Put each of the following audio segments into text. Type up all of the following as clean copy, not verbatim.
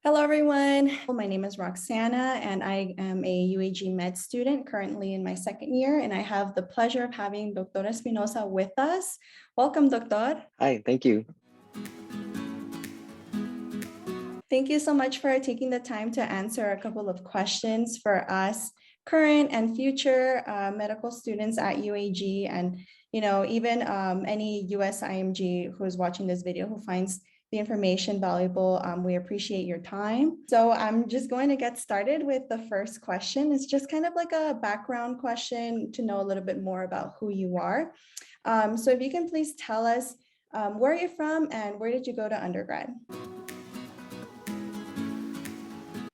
Hello, everyone. My name is Roxana, and I am a UAG med student currently in my second year, and I have the pleasure of having Dr. Espinosa with us. Welcome, Doctor. Hi, thank you. Thank you so much for taking the time to answer a couple of questions for us current and future medical students at UAG, and even any USIMG who is watching this video who finds the information valuable. We appreciate your time. So I'm just going to get started with the first question. It's just kind of like a background question to know a little bit more about who you are. So if you can please tell us where you're from and where did you go to undergrad?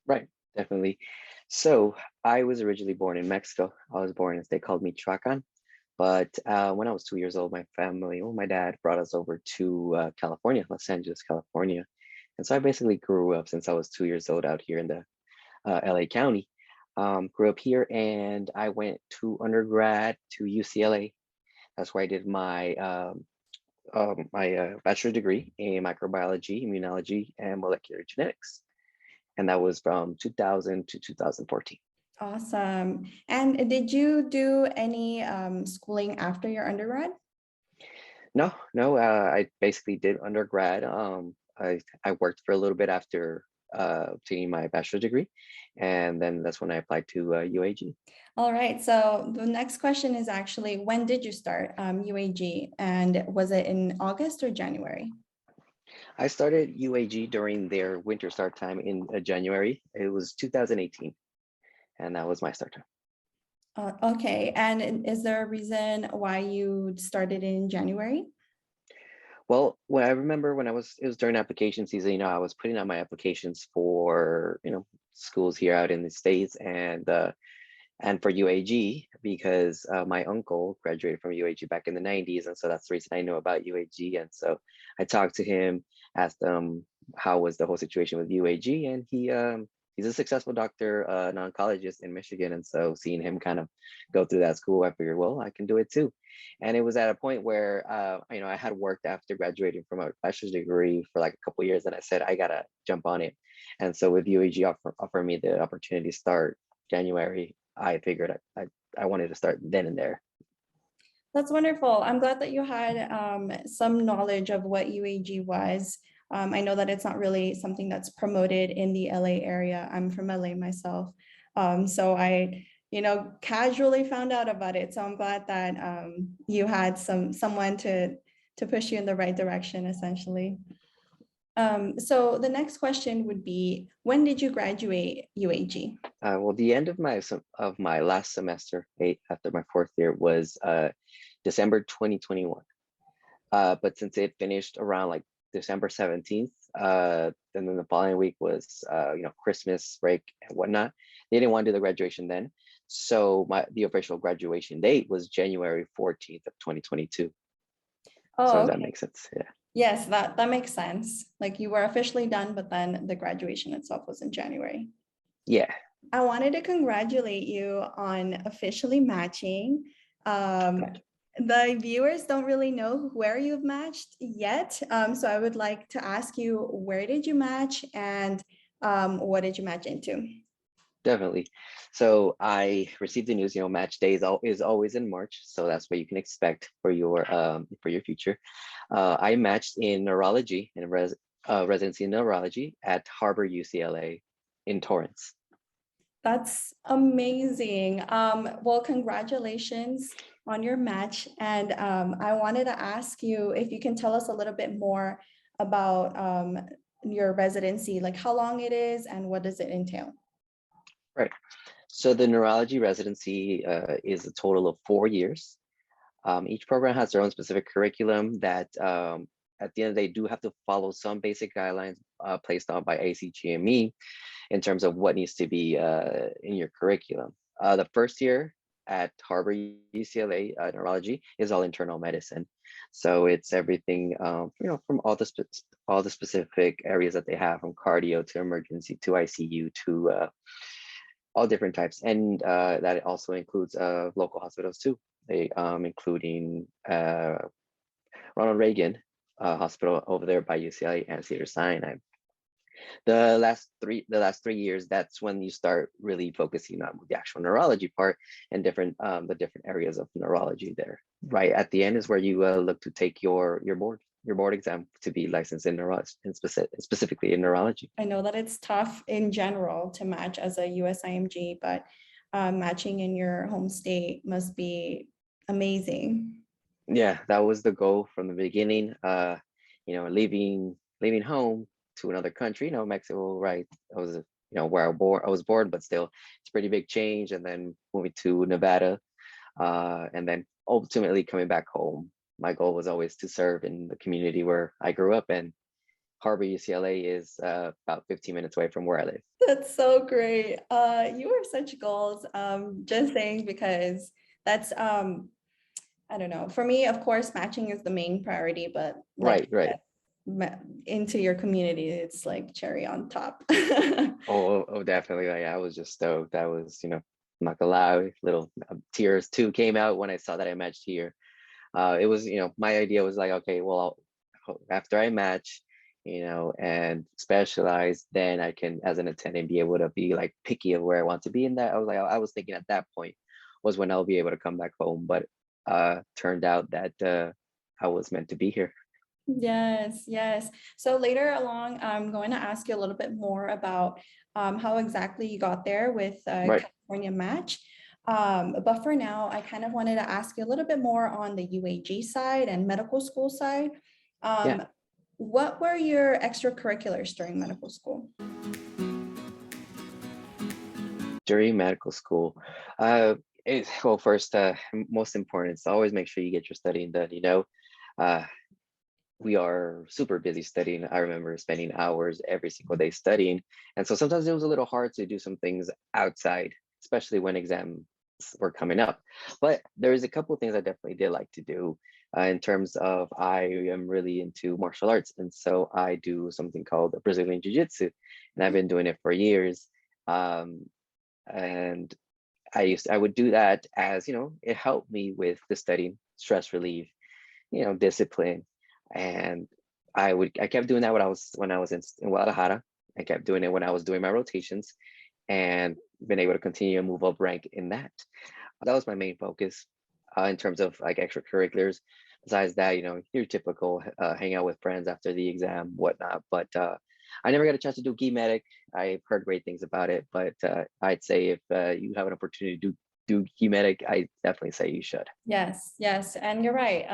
Right, definitely. So I was originally born in Mexico. I was born in a state called Michoacan. But when I was 2 years old, my dad brought us over to California, Los Angeles, California. And so I basically grew up since I was 2 years old out here in the LA County. Grew up here and I went to undergrad to UCLA. That's where I did my bachelor's degree in microbiology, immunology, and molecular genetics. And that was from 2000 to 2014. Awesome. And did you do any schooling after your undergrad? No, I basically did undergrad. I worked for a little bit after obtaining my bachelor's degree, and then that's when I applied to UAG. All right. So the next question is actually, when did you start UAG? And was it in August or January? I started UAG during their winter start time in January. It was 2018, and that was my start time. Okay. And is there a reason why you started in January? Well, when I remember when it was during application season, I was putting out my applications for, schools here out in the States and for UAG because my uncle graduated from UAG back in the 90s. And so that's the reason I know about UAG. And so I talked to him, asked him how was the whole situation with UAG, and he's a successful doctor, an oncologist in Michigan. And so seeing him kind of go through that school, I figured, well, I can do it too. And it was at a point where, I had worked after graduating from a bachelor's degree for like a couple of years, and I said, I gotta jump on it. And so with UAG offer me the opportunity to start January, I figured I wanted to start then and there. That's wonderful. I'm glad that you had some knowledge of what UAG was. I know that it's not really something that's promoted in the LA area. I'm from LA myself. So I, casually found out about it. So I'm glad that you had someone to push you in the right direction, essentially. So the next question would be, when did you graduate UAG? Well, the end of my last semester, after my fourth year, was December 2021. But since it finished around like December 17th, and then the following week was Christmas break and whatnot, they didn't want to do the graduation then. So the official graduation date was January 14th of 2022. Oh, so okay. that makes sense. Yeah. Yes, that makes sense. Like you were officially done, but then the graduation itself was in January. Yeah. I wanted to congratulate you on officially matching. The viewers don't really know where you've matched yet. So I would like to ask you, where did you match and what did you match into? Definitely. So I received the news, match day is always in March. So that's what you can expect for your future. I matched in neurology and residency in neurology at Harbor UCLA in Torrance. That's amazing. Well, congratulations on your match. And I wanted to ask you if you can tell us a little bit more about your residency, like how long it is and what does it entail? Right. So the neurology residency is a total of 4 years. Each program has their own specific curriculum that at the end of the day do have to follow some basic guidelines placed on by ACGME in terms of what needs to be in your curriculum. The first year at Harbor UCLA neurology is all internal medicine. So it's everything, from all the specific areas that they have, from cardio to emergency to ICU to all different types. And that also includes local hospitals too, including Ronald Reagan Hospital over there by UCLA and Cedars-Sinai. The last 3 years, that's when you start really focusing on the actual neurology part and the different areas of neurology there. Right at the end is where you look to take your board exam to be licensed in neurology, and specifically in neurology. I know that it's tough in general to match as a USIMG, but matching in your home state must be amazing. Yeah, that was the goal from the beginning. Leaving home to another country, Mexico, right? I was, where I was born, but still, it's a pretty big change. And then moving to Nevada, and then ultimately coming back home. My goal was always to serve in the community where I grew up, and Harbor, UCLA is about 15 minutes away from where I live. That's so great. You are such goals. Just saying because that's I don't know. For me, of course, matching is the main priority, but like Right, right. into your community, it's like cherry on top. Oh, definitely. Like, I was just stoked. That was, I'm not gonna lie, little tears too came out when I saw that I matched here. It was, my idea was like, okay, well, after I match, and specialize, then I can, as an attendant, be able to be like picky of where I want to be in that. I was thinking at that point was when I'll be able to come back home, but turned out that I was meant to be here. Yes, yes. So later along, I'm going to ask you a little bit more about how exactly you got there with Right. California Match. But for now, I kind of wanted to ask you a little bit more on the UAG side and medical school side. Yeah. Um, what were your extracurriculars during medical school? During medical school, well, first, most important is to always make sure you get your studying done. Uh, we are super busy studying. I remember spending hours every single day studying. And so sometimes it was a little hard to do some things outside, especially when exams were coming up. But there's a couple of things I definitely did like to do in terms of I am really into martial arts. And so I do something called Brazilian Jiu Jitsu. And I've been doing it for years. Um, and I would do that as, it helped me with the studying, stress relief, discipline. And I kept doing that when I was in Guadalajara. I kept doing it when I was doing my rotations, and been able to continue and move up rank in that. That was my main focus in terms of like extracurriculars. Besides that, your typical hang out with friends after the exam, whatnot. But I never got a chance to do Gi Medic. I've heard great things about it, but I'd say if you have an opportunity to do Gi Medic, I definitely say you should. Yes, yes. And you're right.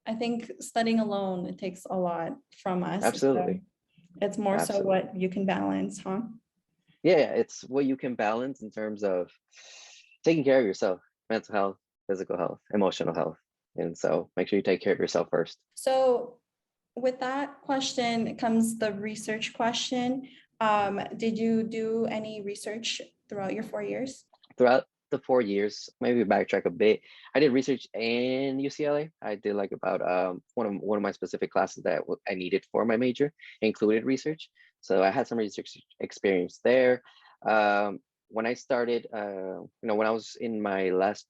I think studying alone, it takes a lot from us. So Absolutely. it's more so Absolutely. what you can balance, huh? Yeah, it's what you can balance in terms of taking care of yourself, mental health, physical health, emotional health. And so make sure you take care of yourself first. So with that question comes the research question. Did you do any research throughout your 4 years? Throughout the 4 years, maybe backtrack a bit. I did research in UCLA. I did like about one of my specific classes that I needed for my major included research. So I had some research experience there. When I started, when I was in my last,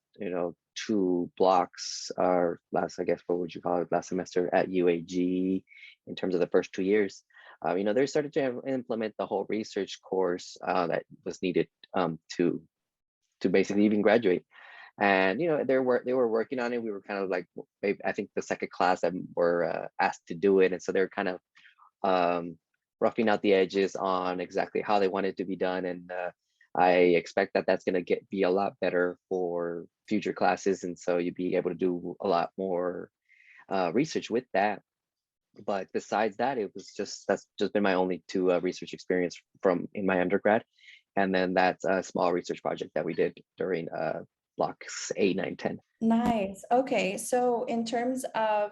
two blocks, or last, I guess, what would you call it, last semester at UAG, in terms of the first 2 years, they started to implement the whole research course that was needed to basically even graduate. And they were working on it. We were kind of like, maybe, I think the second class that were asked to do it, and so they're kind of roughing out the edges on exactly how they want it to be done. And I expect that that's going to be a lot better for future classes, and so you'd be able to do a lot more research with that. But besides that, that's just been my only two research experience from in my undergrad. And then that's a small research project that we did during blocks 8, 9, 10. Nice. Okay. So in terms of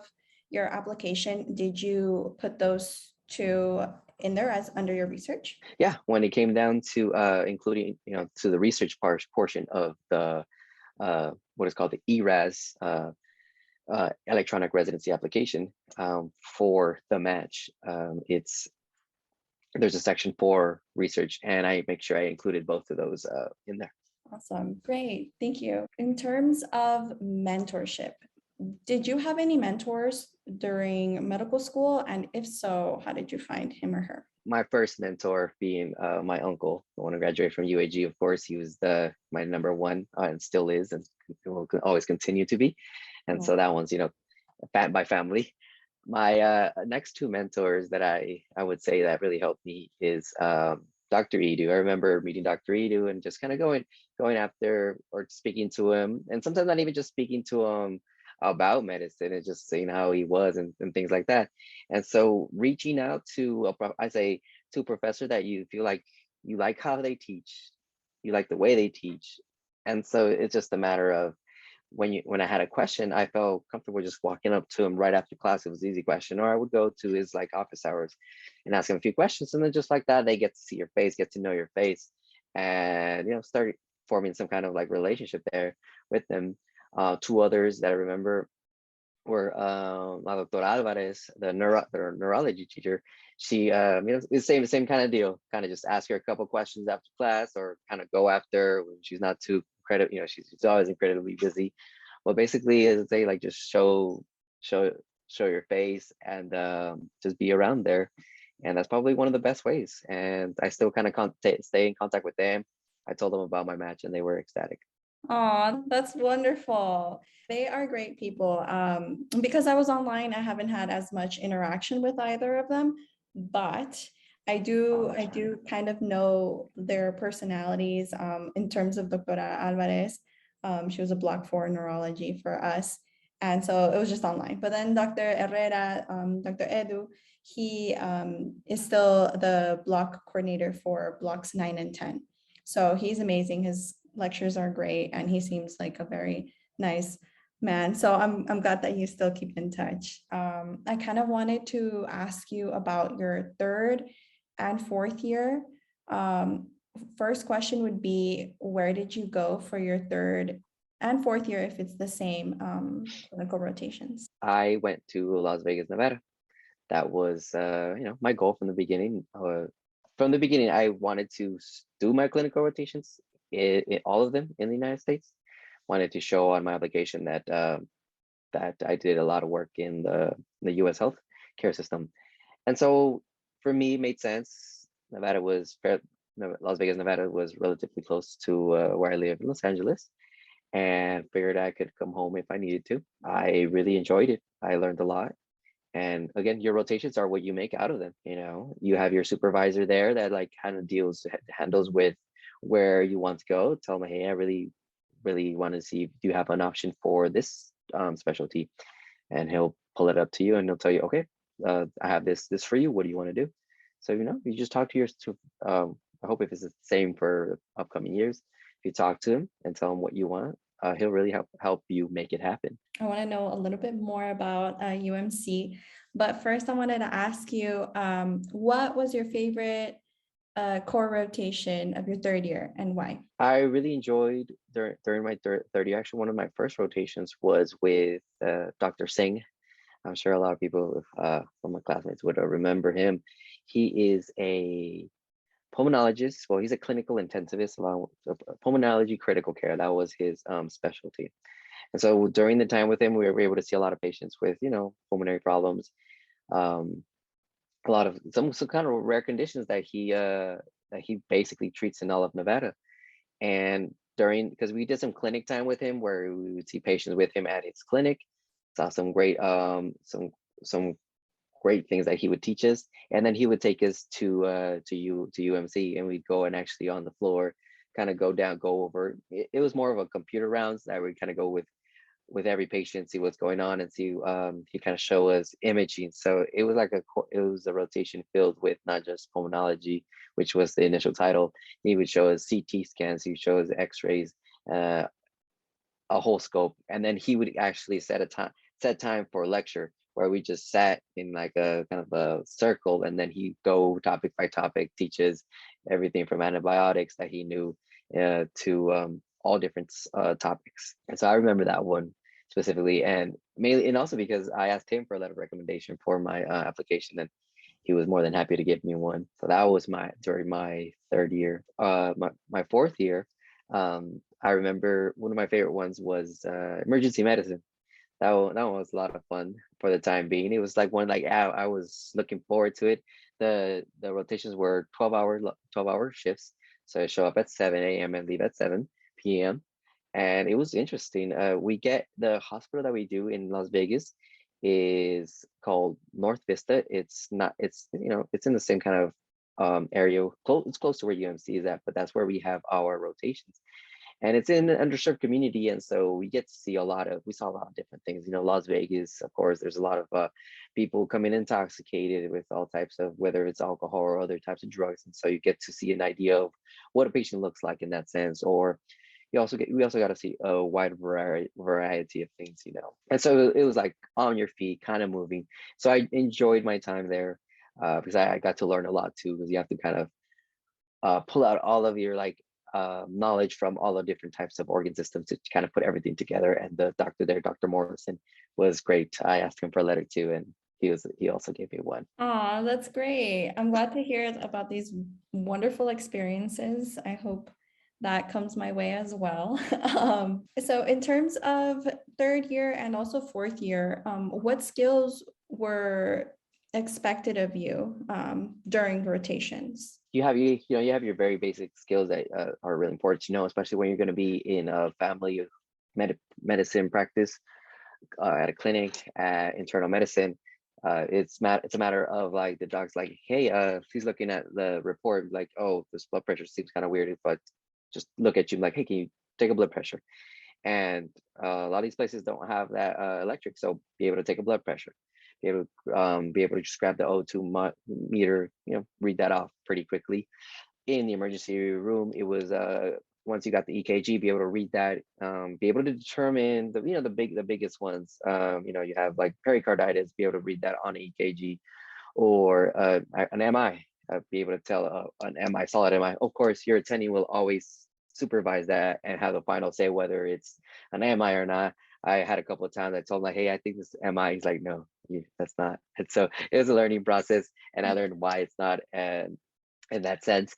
your application, did you put those two in there as under your research? Yeah, when it came down to including, to the research portion of the what is called the ERAS, electronic residency application, for the match, there's a section for research, and I make sure I included both of those in there. Awesome. Great. Thank you. In terms of mentorship, did you have any mentors during medical school? And if so, how did you find him or her? My first mentor being my uncle, the one who graduated from UAG. Of course, he was my number one and still is, and will always continue to be. And so that one's, by family. My next two mentors that I would say that really helped me is Dr. Edu. I remember meeting Dr. Edu and just kind of going after or speaking to him, and sometimes not even just speaking to him about medicine and just saying how he was and things like that. And so reaching out to I say to a professor that you feel like you like how they teach, you like the way they teach. And so it's just a matter of when I had a question, I felt comfortable just walking up to him right after class. It was an easy question, or I would go to his like office hours and ask him a few questions, and then just like that, they get to see your face, get to know your face, and start forming some kind of like relationship there with them. Two others that I remember were La Doctora Alvarez, the neurology teacher. She, it's the same kind of deal. Kind of just ask her a couple questions after class, or kind of go after when she's not too she's always incredibly busy. Well, basically, as I say, like just show your face and just be around there, and that's probably one of the best ways. And I still kind of stay in contact with them. I told them about my match, and they were ecstatic. Oh, that's wonderful. They are great people. Because I was online, I haven't had as much interaction with either of them, but I do kind of know their personalities. In terms of Doctora Alvarez, she was a block 4 neurology for us. And so it was just online. But then Dr. Herrera, Dr. Edu, he is still the block coordinator for blocks 9 and 10. So he's amazing. His lectures are great, and he seems like a very nice man. So I'm glad that you still keep in touch. I kind of wanted to ask you about your third and fourth year. First question would be, where did you go for your third and fourth year, if it's the same clinical rotations? I went to Las Vegas, Nevada. That was my goal from the beginning. From the beginning, I wanted to do my clinical rotations, all of them in the United States. Wanted to show on my application that that I did a lot of work in the U.S. health care system, and so for me, it made sense. Las Vegas, Nevada was relatively close to where I live in Los Angeles, and figured I could come home if I needed to. I really enjoyed it. I learned a lot. And again, your rotations are what you make out of them. You have your supervisor there that like kind of handles with where you want to go. Tell them, hey, I really, really want to see if you have an option for this specialty, and he'll pull it up to you and he'll tell you, okay, I have this for you. What do you want to do? So you just talk to I hope if it's the same for upcoming years. If you talk to him and tell him what you want, he'll really help you make it happen. I want to know a little bit more about UMC, but first I wanted to ask you, what was your favorite core rotation of your third year, and why? I really enjoyed during my third year. Actually, one of my first rotations was with Dr. Singh. I'm sure a lot of people from my classmates would remember him. He is a pulmonologist. Well, he's a clinical intensivist along with pulmonology critical care. That was his specialty. And so during the time with him, we were able to see a lot of patients with, pulmonary problems, a lot of some kind of rare conditions that he basically treats in all of Nevada. And because we did some clinic time with him where we would see patients with him at his clinic, saw some great some great things that he would teach us, and then he would take us to UMC, and we'd go and actually on the floor kind of go over. It was more of a computer rounds that we kind of go with every patient, see what's going on, and see he kind of show us imaging. So it was a rotation filled with not just pulmonology, which was the initial title. He would show us CT scans, he would show us X-rays, a whole scope, and then he would actually set time for a lecture where we just sat in like a kind of a circle, and then he'd go topic by topic, teaches everything from antibiotics that he knew to all different topics. And so I remember that one specifically, and mainly, and also because I asked him for a letter of recommendation for my application, and he was more than happy to give me one. So that was during my third year. My fourth year, I remember one of my favorite ones was emergency medicine. That one was a lot of fun. for the time being. It was like one like I was looking forward to it. The rotations were 12-hour shifts. So I show up at 7 a.m. and leave at 7 p.m. And it was interesting. We get the hospital that we do in Las Vegas is called North Vista. It's not, it's, it's in the same kind of area. It's close to where UMC is at, but that's where we have our rotations. And it's in an underserved community, and so we get to see we saw a lot of different things. Las Vegas, of course, there's a lot of people coming intoxicated with all types of, whether it's alcohol or other types of drugs, and so you get to see an idea of what a patient looks like in that sense. Or we also got to see a wide variety of things, and so it was like on your feet, kind of moving. So I enjoyed my time there because I got to learn a lot too, because you have to kind of pull out all of your knowledge from all the different types of organ systems to kind of put everything together. And the doctor there, Dr. Morrison, was great. I asked him for a letter too, and he also gave me one. Oh, that's great. I'm glad to hear about these wonderful experiences. I hope that comes my way as well. So in terms of third year and also fourth year, what skills were expected of you during rotations? You have your very basic skills that are really important to know, especially when you're going to be in a family medicine practice at a clinic, at internal medicine. It's a matter of like the doc's like, hey, he's looking at the report like, oh, this blood pressure seems kind of weird, but just look at you like, hey, can you take a blood pressure? And a lot of these places don't have that electric, so be able to take a blood pressure, be able to just grab the O2 meter, read that off pretty quickly. In the emergency room, it was once you got the EKG, be able to read that, be able to determine the biggest ones. You have like pericarditis, be able to read that on EKG, or an MI, be able to tell an MI, solid MI. Of course, your attending will always supervise that and have the final say whether it's an MI or not. I had a couple of times I told him like, hey, I think this is MI. He's like, no, that's not. And so it was a learning process, and I learned why it's not. And in that sense,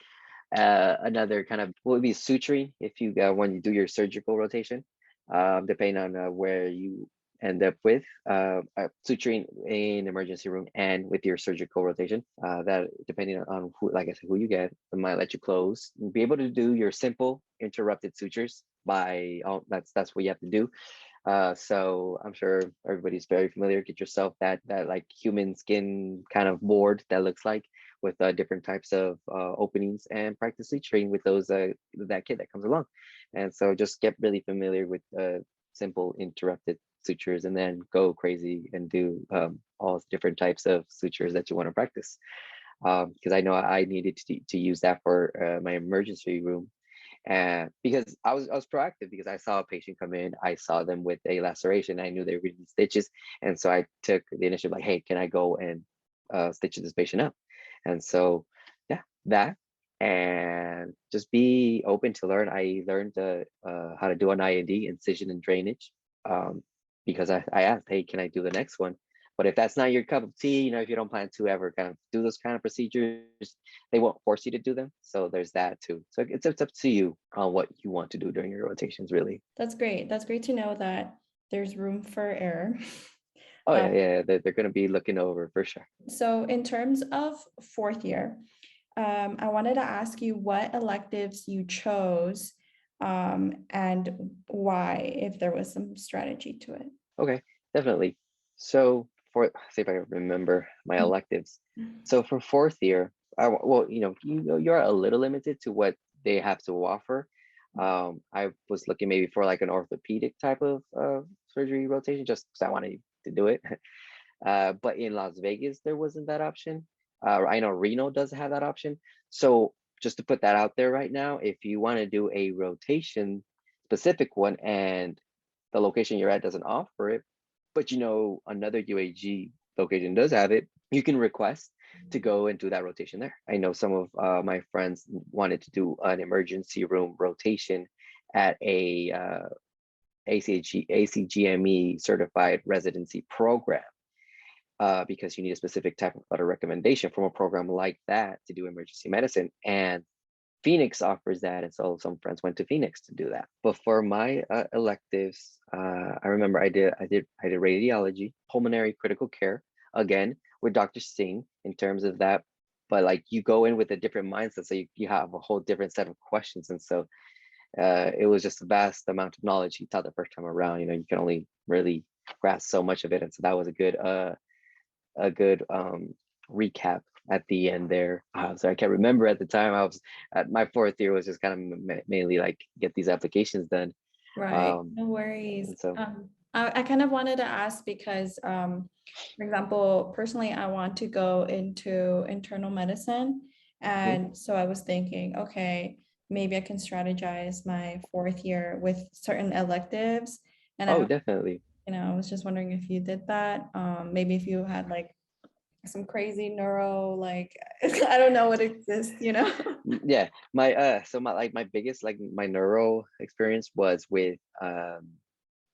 another kind of would be suturing if you when you do your surgical rotation, depending on where you end up with suturing in emergency room and with your surgical rotation. That depending on who, like I said, who you get, it might let you close. Be able to do your simple interrupted sutures by that's what you have to do. So I'm sure everybody's very familiar. Get yourself that like human skin kind of board that looks like with different types of openings, and practice suturing with those that kit that comes along. And so just get really familiar with simple interrupted sutures, and then go crazy and do all different types of sutures that you want to practice. Because I know I needed to use that for my emergency room. And because I was proactive, because I saw a patient come in, I saw them with a laceration, I knew they were going to need stitches, and so I took the initiative like, hey, can I go and stitch this patient up? And so yeah, that, and just be open to learn. I learned how to do an IND, incision and drainage, because I asked, hey, can I do the next one? But if that's not your cup of tea, if you don't plan to ever kind of do those kind of procedures, they won't force you to do them. So there's that too. So it's up to you on what you want to do during your rotations, really. That's great. That's great to know that there's room for error. Oh yeah, they're going to be looking over for sure. So in terms of fourth year, I wanted to ask you what electives you chose and why, if there was some strategy to it. Okay, definitely. So see if I can remember my electives. So for fourth year, you're a little limited to what they have to offer. I was looking maybe for like an orthopedic type of surgery rotation, just because I wanted to do it. But in Las Vegas, there wasn't that option. I know Reno does have that option. So just to put that out there right now, if you want to do a rotation specific one and the location you're at doesn't offer it, but another UAG location does have it, you can request to go and do that rotation there. I know some of my friends wanted to do an emergency room rotation at a ACGME certified residency program, because you need a specific type of letter recommendation from a program like that to do emergency medicine. And Phoenix offers that, and so some friends went to Phoenix to do that. But for my electives, I remember I did radiology, pulmonary critical care, again with Dr. Singh in terms of that. But like you go in with a different mindset, so you have a whole different set of questions, and so it was just a vast amount of knowledge he taught the first time around. You can only really grasp so much of it, and so that was a good recap at the end there. So I can't remember at the time. I was at my fourth year was just kind of mainly like get these applications done. Right, no worries. And so I kind of wanted to ask because, for example, personally, I want to go into internal medicine. And so I was thinking, okay, maybe I can strategize my fourth year with certain electives. And oh, definitely. I was just wondering if you did that. Maybe if you had like some crazy neuro, like I don't know what exists. Yeah, my so my biggest like my neuro experience was with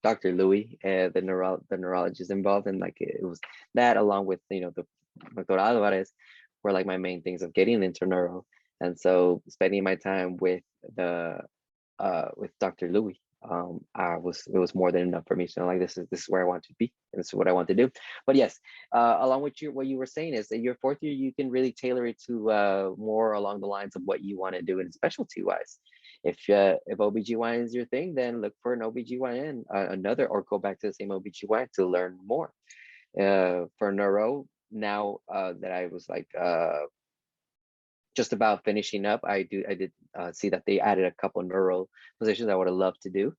Dr. Louis, the neurologist involved, and like it was that along with the Dr. Alvarez were like my main things of getting into neuro, and so spending my time with Dr. Louis, it was more than enough for me. So like this is where I want to be, and this is what I want to do. But yes, along with what you were saying is that your fourth year you can really tailor it to more along the lines of what you want to do in specialty wise. If OBGYN is your thing, then look for an OBGYN, another, or go back to the same OBGYN to learn more. For neuro, now that I was like just about finishing up, I did see that they added a couple of neuro positions I would have loved to do.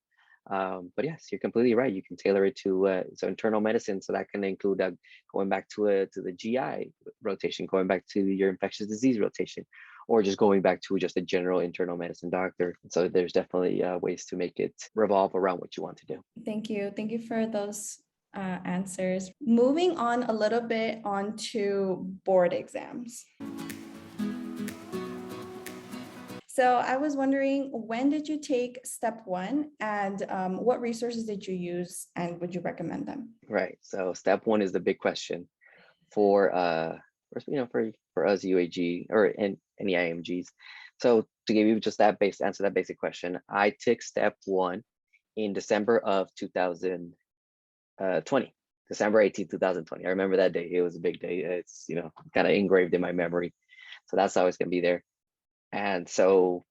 But yes, you're completely right. You can tailor it to so internal medicine. So that can include going back to the GI rotation, going back to your infectious disease rotation, or just going back to just a general internal medicine doctor. So there's definitely ways to make it revolve around what you want to do. Thank you. Thank you for those answers. Moving on a little bit onto board exams. So I was wondering, when did you take step one, and what resources did you use, and would you recommend them? Right. So step one is the big question for for us UAG or any IMGs. So to give you just answer that basic question, I took step one in December of 2020, December 18th, 2020. I remember that day. It was a big day. It's kind of engraved in my memory. So that's always gonna be there. And so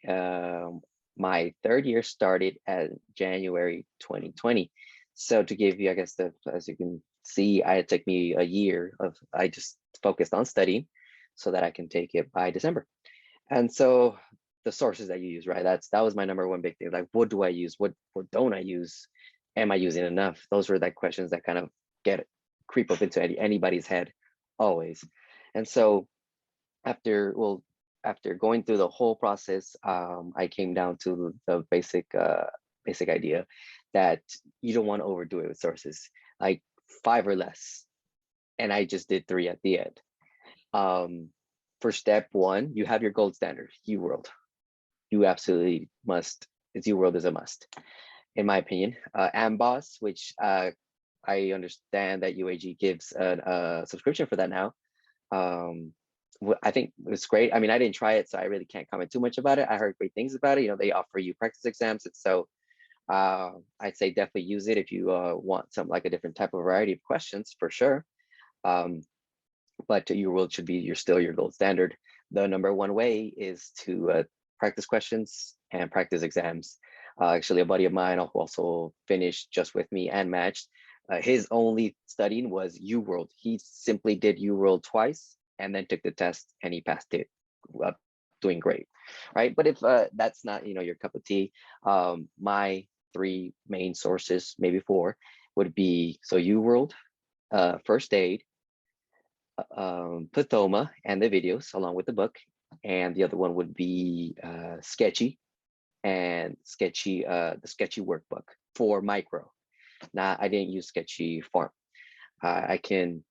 my third year started at January 2020. So to give you, I guess, as you can see, it took me a year I just focused on studying so that I can take it by December. And so the sources that you use, right? That was my number one big thing. Like, what do I use? What don't I use? Am I using enough? Those were questions that kind of creep up into anybody's head always. And so after going through the whole process, I came down to the basic idea that you don't want to overdo it with sources, like 5 or less. And I just did 3 at the end. For step one, you have your gold standard, UWorld. You absolutely must. UWorld is a must, in my opinion. AMBOSS, which I understand that UAG gives a subscription for that now. I think it's great. I mean, I didn't try it, so I really can't comment too much about it. I heard great things about it. They offer you practice exams, and so I'd say definitely use it if you want some like a different type of variety of questions for sure. But UWorld should be still your gold standard. The number one way is to practice questions and practice exams. Actually, a buddy of mine who also finished just with me and matched. His only studying was UWorld. He simply did UWorld twice and then took the test and he passed it, doing great, right? But if that's not your cup of tea, my 3 main sources, maybe 4, would be UWorld, first aid, Pathoma and the videos along with the book, and the other one would be Sketchy and the Sketchy workbook for micro. Now I didn't use Sketchy Farm. I can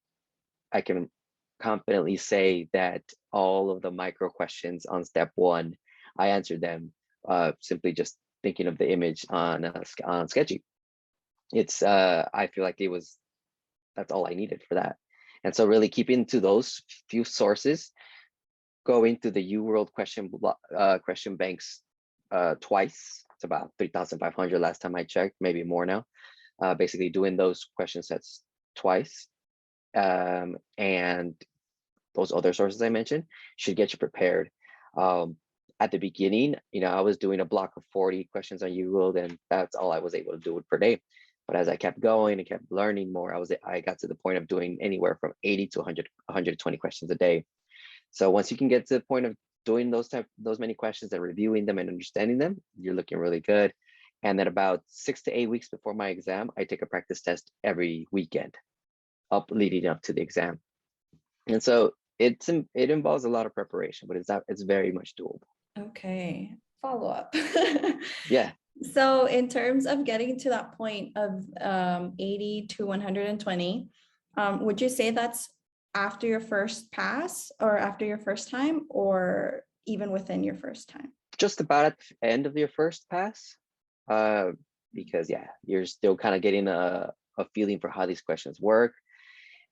confidently say that all of the micro questions on step 1, I answered them simply just thinking of the image on Sketchy. It's I feel like that's all I needed for that. And so really keeping to those few sources going to the UWorld question banks twice. It's about 3,500 last time I checked, maybe more now. Basically doing those question sets twice. And those other sources I mentioned should get you prepared. At the beginning, I was doing a block of 40 questions on UWorld, and that's all I was able to do per day. But as I kept going and kept learning more, I got to the point of doing anywhere from 80 to 100, 120 questions a day. So once you can get to the point of doing those many questions and reviewing them and understanding them, you're looking really good. And then about 6 to 8 weeks before my exam, I take a practice test every weekend leading up to the exam. And so it involves a lot of preparation, but it's very much doable. Okay, follow up. Yeah. So in terms of getting to that point of 80 to 120, would you say that's after your first pass or after your first time, or even within your first time? Just about at the end of your first pass, because yeah, you're still kind of getting a feeling for how these questions work.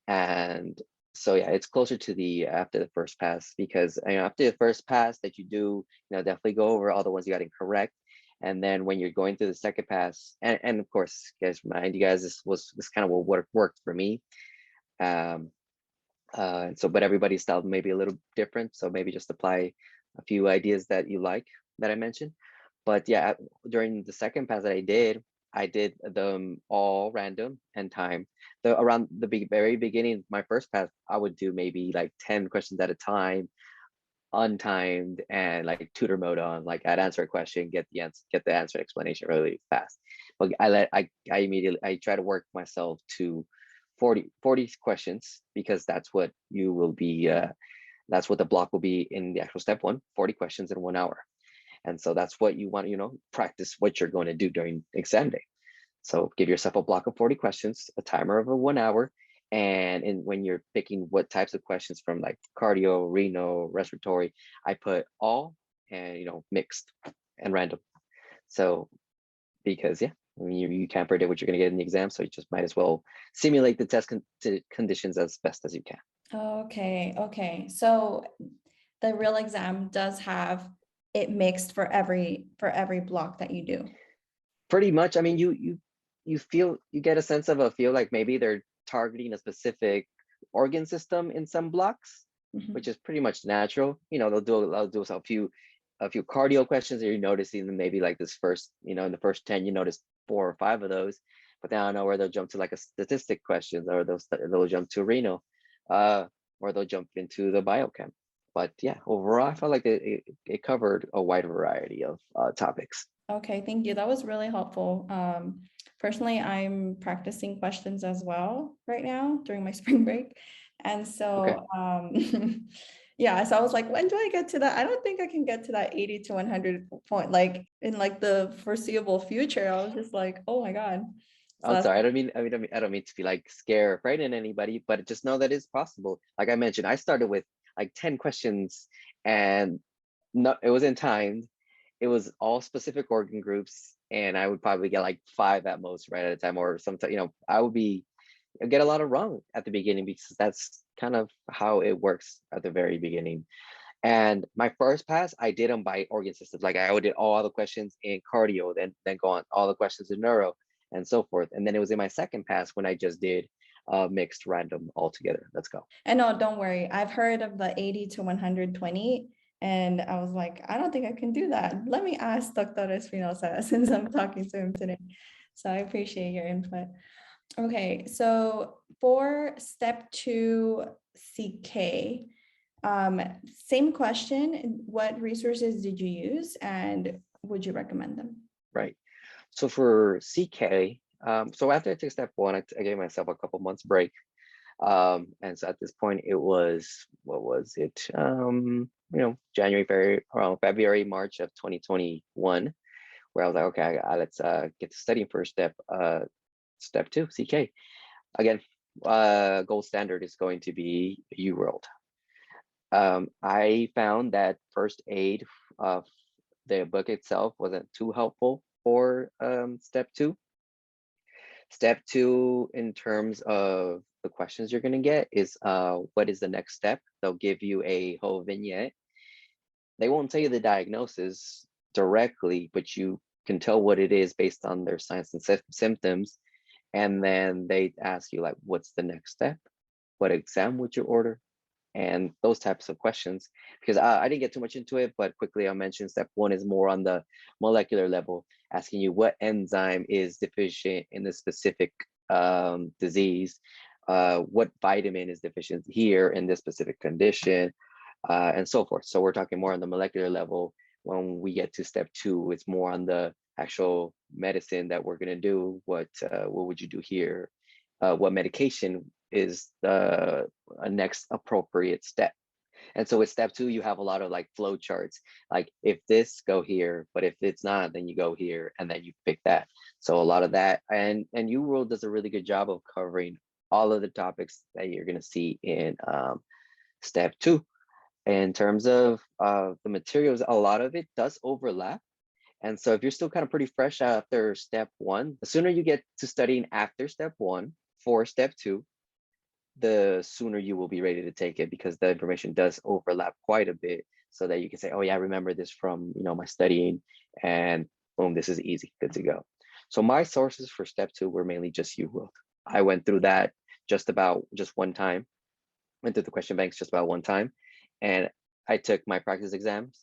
And so yeah, it's closer to after the first pass, because after the first pass that you do, definitely go over all the ones you got incorrect. And then when you're going through the second pass, and of course, guys, remind you guys, this kind of what worked for me. And so, but everybody's style may be a little different. So maybe just apply a few ideas that you like that I mentioned. But yeah, during the second pass that I did them all random and time. Around the very beginning, my first pass, I would do maybe like 10 questions at a time, untimed, and like tutor mode on. Like I'd answer a question, get the answer explanation really fast. But I immediately try to work myself to 40 questions, because that's what you will be. That's what the block will be in the actual step 1, 40 questions in 1 hour. And so that's what you want to, practice what you're going to do during exam day. So give yourself a block of 40 questions, a timer of 1 hour. And when you're picking what types of questions from like cardio, renal, respiratory, I put all and, mixed and random. So because yeah, you can't predict what you're going to get in the exam. So you just might as well simulate the test conditions as best as you can. Okay. So the real exam does have it mixed for every block that you do. Pretty much. I mean, you get a sense of a feel like maybe they're targeting a specific organ system in some blocks, which is pretty much natural. They'll do a few cardio questions, and you're noticing them maybe like this first, in the first 10, you notice 4 or 5 of those, but then I don't know where they'll jump to like a statistic questions, or they'll jump to renal, or they'll jump into the biochem. But yeah, overall, I felt like it covered a wide variety of topics. Okay, thank you. That was really helpful. Personally, I'm practicing questions as well right now during my spring break. And so, yeah, so I was like, when do I get to that? I don't think I can get to that 80 to 100 point, like in like the foreseeable future. I was just like, oh my God. So I'm sorry. I don't mean to be like scare or frighten anybody, but just know that it's possible. Like I mentioned, I started with like 10 questions, and no, it wasn't timed. It was all specific organ groups, and I would probably get like 5 at most right at a time, or sometimes, I would get a lot of wrong at the beginning, because that's kind of how it works at the very beginning. And my first pass, I did them by organ systems. Like I did all the questions in cardio, then go on all the questions in neuro, and so forth. And then it was in my second pass when I just did mixed random altogether. Let's go. And no, don't worry. I've heard of the 80 to 120. And I was like, I don't think I can do that. Let me ask Dr. Espinosa, since I'm talking to him today. So I appreciate your input. Okay, so for step 2 CK, same question. What resources did you use, and would you recommend them? Right. So for CK, so after I took step 1, I gave myself a couple months break. And so at this point, it was, what was it? January, February, March of 2021, where I was like, okay, let's get to studying for step 2, CK. Again, gold standard is going to be UWorld. I found that first aid of the book itself wasn't too helpful for step 2. Step 2, in terms of the questions you're going to get, is what is the next step? They'll give you a whole vignette They won't tell you the diagnosis directly, but you can tell what it is based on their signs and symptoms. And then they ask you like, what's the next step? What exam would you order? And those types of questions, because I didn't get too much into it, but quickly I'll mention step one is more on the molecular level, asking you what enzyme is deficient in the specific disease, what vitamin is deficient here in this specific condition, and so forth. So we're talking more on the molecular level. When we get to step two, it's more on the actual medicine that we're gonna do. What would you do here? What medication is the next appropriate step? And so with step two, you have a lot of like flow charts. Like if this, go here, but if it's not, then you go here and then you pick that. So a lot of that, and UWorld does a really good job of covering all of the topics that you're gonna see in step two. In terms of the materials, a lot of it does overlap. And so if you're still kind of pretty fresh after step one, the sooner you get to studying after step one for step two, the sooner you will be ready to take it, because the information does overlap quite a bit, so that you can say, oh yeah, I remember this from my studying, and boom, this is easy, good to go. So my sources for step two were mainly just UWorld. I went through that just one time, went through the question banks just about one time, and I took my practice exams.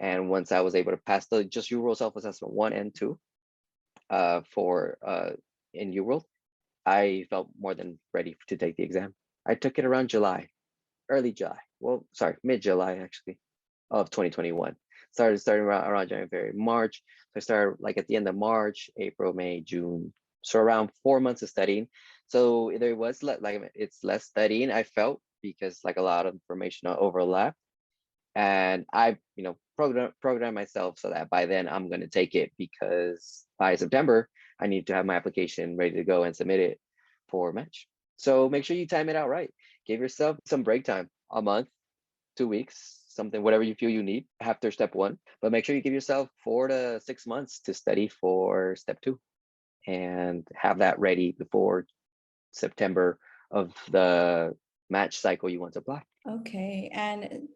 And once I was able to pass the just UWorld self-assessment 1 and 2 for in UWorld, I felt more than ready to take the exam. I took it around July, early July. Well, sorry, mid-July actually, of 2021. Starting around January, February, March. So I started like at the end of March, April, May, June. So around 4 months of studying. So there was like it's less studying, I felt, because like a lot of information overlap. And I, program myself so that by then I'm going to take it, because by September I need to have my application ready to go and submit it for match. So make sure you time it out right. Give yourself some break time, a month, 2 weeks, something, whatever you feel you need after step one. But make sure you give yourself 4 to 6 months to study for step two, and have that ready before September of the match cycle you want to apply. Okay, and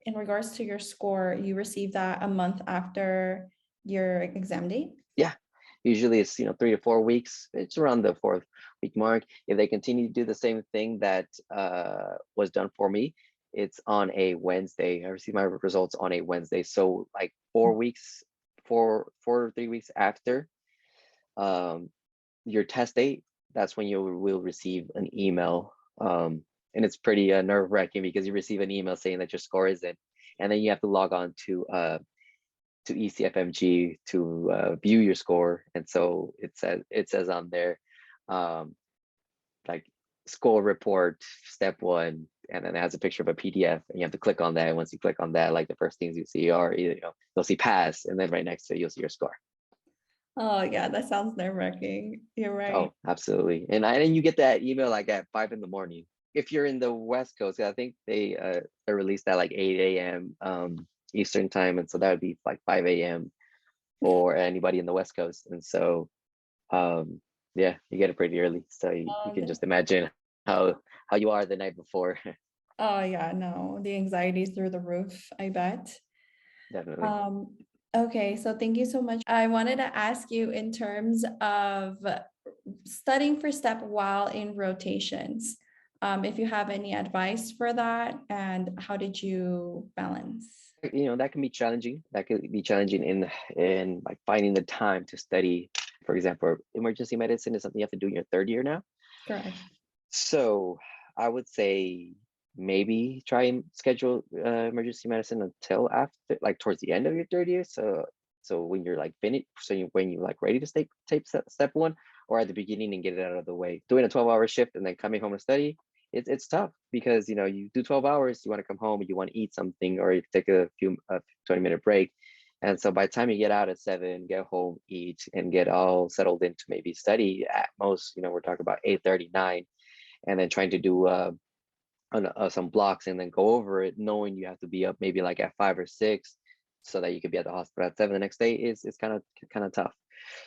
in regards to your score, you received that a month after your exam date? Yeah, usually it's 3 to 4 weeks. It's around the 4th week mark. If they continue to do the same thing that was done for me, it's on a Wednesday. I receive my results on a Wednesday. So like 4 weeks, 3 weeks after your test date, that's when you will receive an email. And it's pretty nerve-wracking, because you receive an email saying that your score is in, and then you have to log on to ECFMG to view your score. And so it says on there, like score report step one, and then it has a picture of a PDF, and you have to click on that. And once you click on that, like the first things you see are either, you'll see pass, and then right next to it, you'll see your score. Oh yeah, that sounds nerve-wracking. You're right. Oh, absolutely. And then you get that email like at 5 in the morning. If you're in the West Coast, I think they released at like 8 a.m. Eastern time, and so that would be like 5 a.m. for anybody in the West Coast. And so yeah, you get it pretty early, so you can just imagine how you are the night before. Oh yeah, no, the anxiety is through the roof, I bet. Definitely. Okay, so thank you so much. I wanted to ask you, in terms of studying for STEP while in rotations, if you have any advice for that, and how did you balance? That can be challenging. That could be challenging in like finding the time to study. For example, emergency medicine is something you have to do in your third year now. Correct. So I would say maybe try and schedule emergency medicine until after, like towards the end of your third year. So when you're like finished, when you're like ready to take step one, or at the beginning, and get it out of the way. Doing a 12-hour shift and then coming home to study, it's tough, because you do 12 hours, you want to come home, you want to eat something, or you take a 20-minute break. And so by the time you get out at 7, get home, eat, and get all settled into maybe study, at most, we're talking about 8:39, and then trying to do some blocks and then go over it, knowing you have to be up maybe like at 5 or 6, so that you could be at the hospital at 7 the next day, is kind of tough.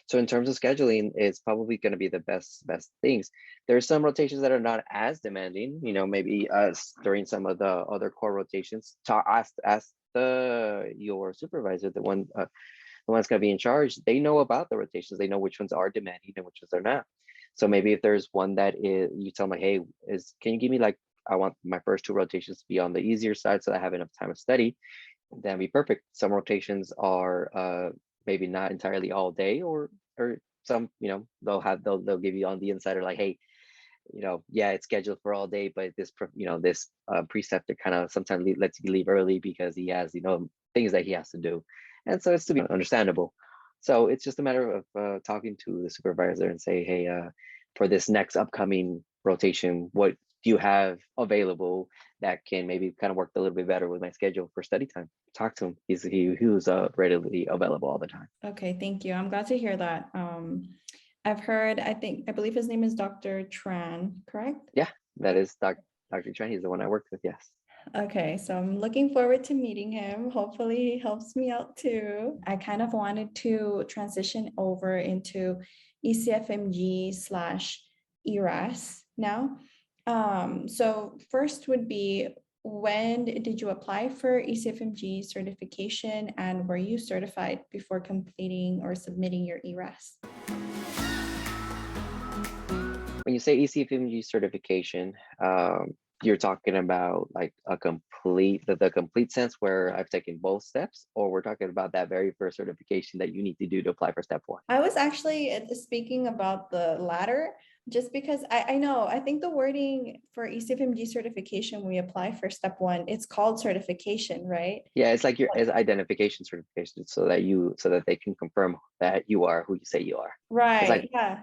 So in terms of scheduling, it's probably going to be the best things. There's some rotations that are not as demanding, maybe us during some of the other core rotations, ask your supervisor, the one that's going to be in charge, they know about the rotations. They know which ones are demanding and which ones are not. So maybe if there's one that is, you tell them, hey, can you give me like, I want my first 2 rotations to be on the easier side so that I have enough time to study, that'd be perfect. Some rotations are maybe not entirely all day, or some, they'll give you on the insider like, hey, yeah, it's scheduled for all day, but this preceptor kind of sometimes lets you leave early because he has, things that he has to do. And so it's to be understandable. So it's just a matter of talking to the supervisor and say, hey, for this next upcoming rotation, what do you have available that can maybe kind of work a little bit better with my schedule for study time? Talk to him. He was readily available all the time. Okay, thank you. I'm glad to hear that. I've heard, I believe his name is Dr. Tran, correct? Yeah, that is Dr. Tran. He's the one I worked with, yes. Okay, so I'm looking forward to meeting him. Hopefully he helps me out too. I kind of wanted to transition over into ECFMG / ERAS now. So first would be, when did you apply for ECFMG certification, and were you certified before completing or submitting your ERAS? When you say ECFMG certification, you're talking about like the complete sense where I've taken both steps, or we're talking about that very first certification that you need to do to apply for step 1? I was actually speaking about the latter, just because I think the wording for ECFMG certification, when we apply for step 1, it's called certification, right? Yeah, it's like your identification certification, so that they can confirm that you are who you say you are. It's Right. like Yeah.